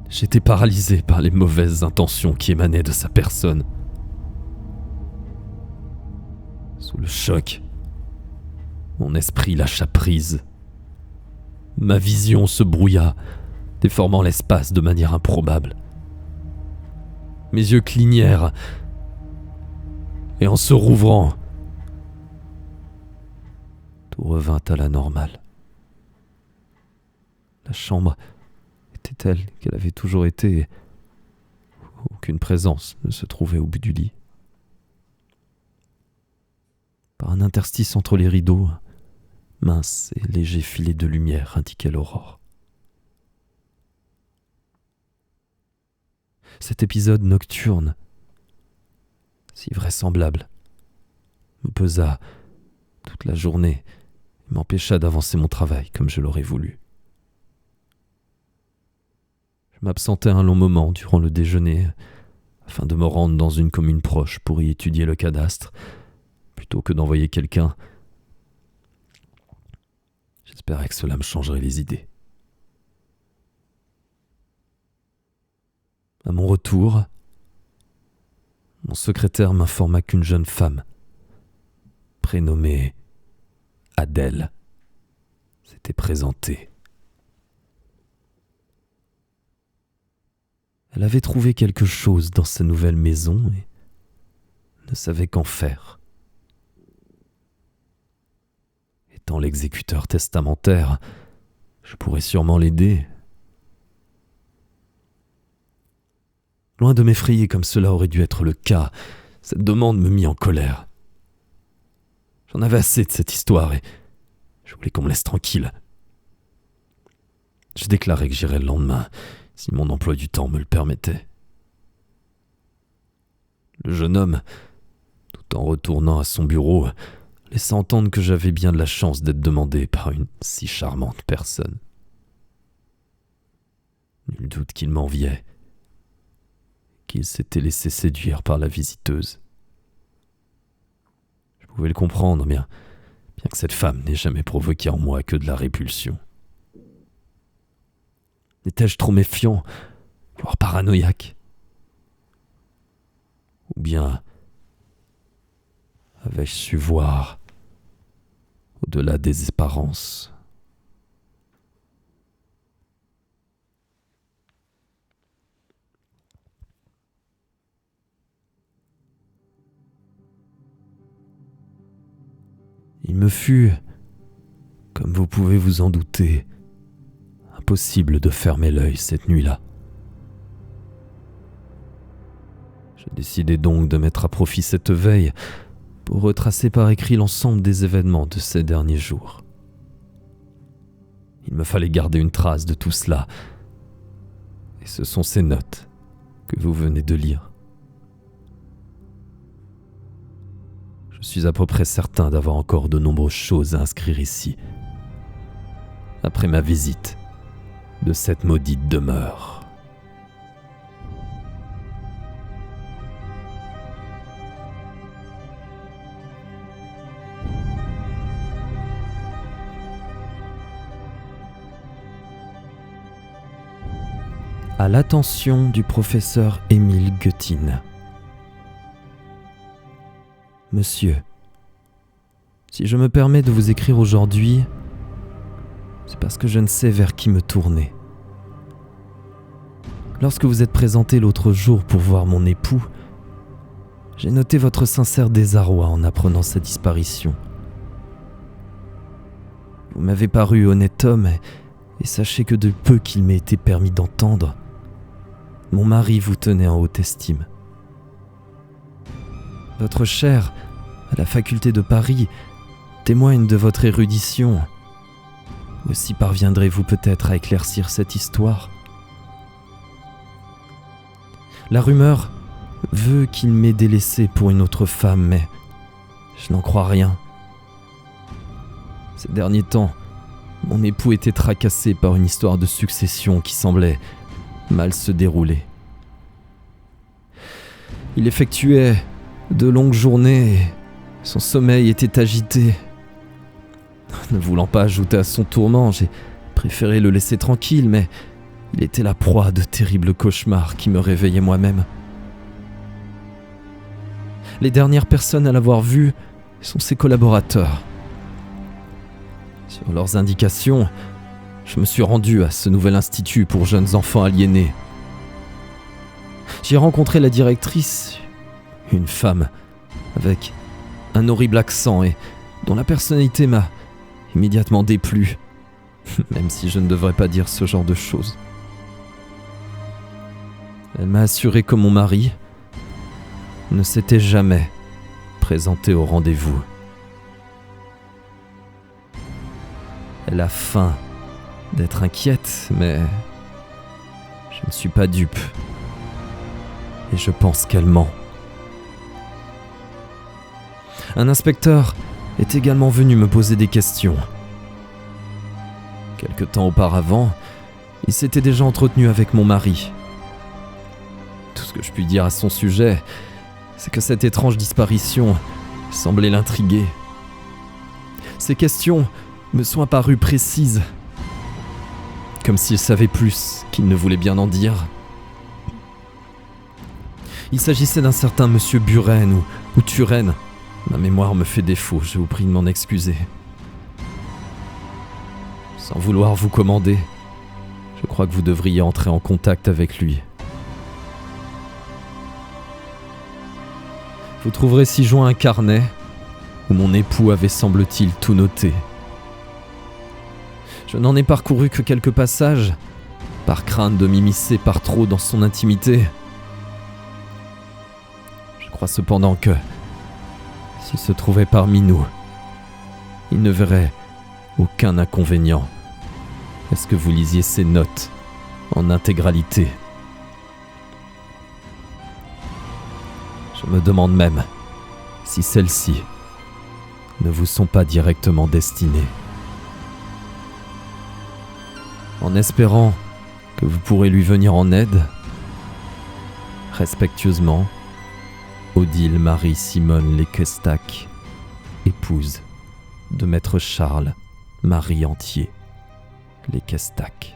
J'étais paralysé par les mauvaises intentions qui émanaient de sa personne. Sous le choc, mon esprit lâcha prise. Ma vision se brouilla, déformant l'espace de manière improbable. Mes yeux clignèrent, et en se rouvrant, tout revint à la normale. La chambre était telle qu'elle avait toujours été, et aucune présence ne se trouvait au bout du lit. Par un interstice entre les rideaux, un mince et léger filet de lumière indiquait l'aurore. Cet épisode nocturne, si vraisemblable, me pesa toute la journée et m'empêcha d'avancer mon travail comme je l'aurais voulu. Je m'absentais un long moment durant le déjeuner afin de me rendre dans une commune proche pour y étudier le cadastre, plutôt que d'envoyer quelqu'un. J'espérais que cela me changerait les idées. À mon retour, mon secrétaire m'informa qu'une jeune femme, prénommée Adèle, s'était présentée. Elle avait trouvé quelque chose dans sa nouvelle maison et ne savait qu'en faire. Étant l'exécuteur testamentaire, je pourrais sûrement l'aider. Loin de m'effrayer comme cela aurait dû être le cas, cette demande me mit en colère. J'en avais assez de cette histoire et je voulais qu'on me laisse tranquille. Je déclarai que j'irais le lendemain, si mon emploi du temps me le permettait. Le jeune homme, tout en retournant à son bureau, laissa entendre que j'avais bien de la chance d'être demandé par une si charmante personne. Nul doute qu'il m'enviait, qu'il s'était laissé séduire par la visiteuse. Je pouvais le comprendre, bien que cette femme n'ait jamais provoqué en moi que de la répulsion. Étais-je trop méfiant, voire paranoïaque? Ou bien avais-je su voir au-delà des apparences? Il me fut, comme vous pouvez vous en douter, impossible de fermer l'œil cette nuit-là. Je décidai donc de mettre à profit cette veille pour retracer par écrit l'ensemble des événements de ces derniers jours. Il me fallait garder une trace de tout cela, et ce sont ces notes que vous venez de lire. Je suis à peu près certain d'avoir encore de nombreuses choses à inscrire ici, après ma visite de cette maudite demeure. À l'attention du professeur Émile Guttine. Monsieur, si je me permets de vous écrire aujourd'hui, c'est parce que je ne sais vers qui me tourner. Lorsque vous êtes présenté l'autre jour pour voir mon époux, j'ai noté votre sincère désarroi en apprenant sa disparition. Vous m'avez paru honnête homme, et sachez que de peu qu'il m'ait été permis d'entendre, mon mari vous tenait en haute estime. Votre chaire, à la faculté de Paris, témoigne de votre érudition. Aussi parviendrez-vous peut-être à éclaircir cette histoire. La rumeur veut qu'il m'ait délaissé pour une autre femme, mais je n'en crois rien. Ces derniers temps, mon époux était tracassé par une histoire de succession qui semblait mal se dérouler. Il effectuait de longues journées et son sommeil était agité. Ne voulant pas ajouter à son tourment, j'ai préféré le laisser tranquille, mais il était la proie de terribles cauchemars qui me réveillaient moi-même. Les dernières personnes à l'avoir vu sont ses collaborateurs. Sur leurs indications, je me suis rendu à ce nouvel institut pour jeunes enfants aliénés. J'ai rencontré la directrice, une femme avec un horrible accent et dont la personnalité m'a immédiatement déplu, même si je ne devrais pas dire ce genre de choses. Elle m'a assuré que mon mari ne s'était jamais présenté au rendez-vous. Elle a feint d'être inquiète, mais je ne suis pas dupe. Et je pense qu'elle ment. Un inspecteur est également venu me poser des questions. Quelque temps auparavant, il s'était déjà entretenu avec mon mari. Tout ce que je puis dire à son sujet, c'est que cette étrange disparition semblait l'intriguer. Ces questions me sont apparues précises, comme s'il savait plus qu'il ne voulait bien en dire. Il s'agissait d'un certain monsieur Buren ou Turenne. Ma mémoire me fait défaut, je vous prie de m'en excuser. Sans vouloir vous commander, je crois que vous devriez entrer en contact avec lui. Vous trouverez ci-joint un carnet où mon époux avait, semble-t-il, tout noté. Je n'en ai parcouru que quelques passages, par crainte de m'immiscer par trop dans son intimité. Je crois cependant que, s'il se trouvait parmi nous, il ne verrait aucun inconvénient à ce que vous lisiez ces notes en intégralité. Je me demande même si celles-ci ne vous sont pas directement destinées. En espérant que vous pourrez lui venir en aide, respectueusement, Odile Marie-Simone Lequestac, épouse de maître Charles Marie Entier Lequestac.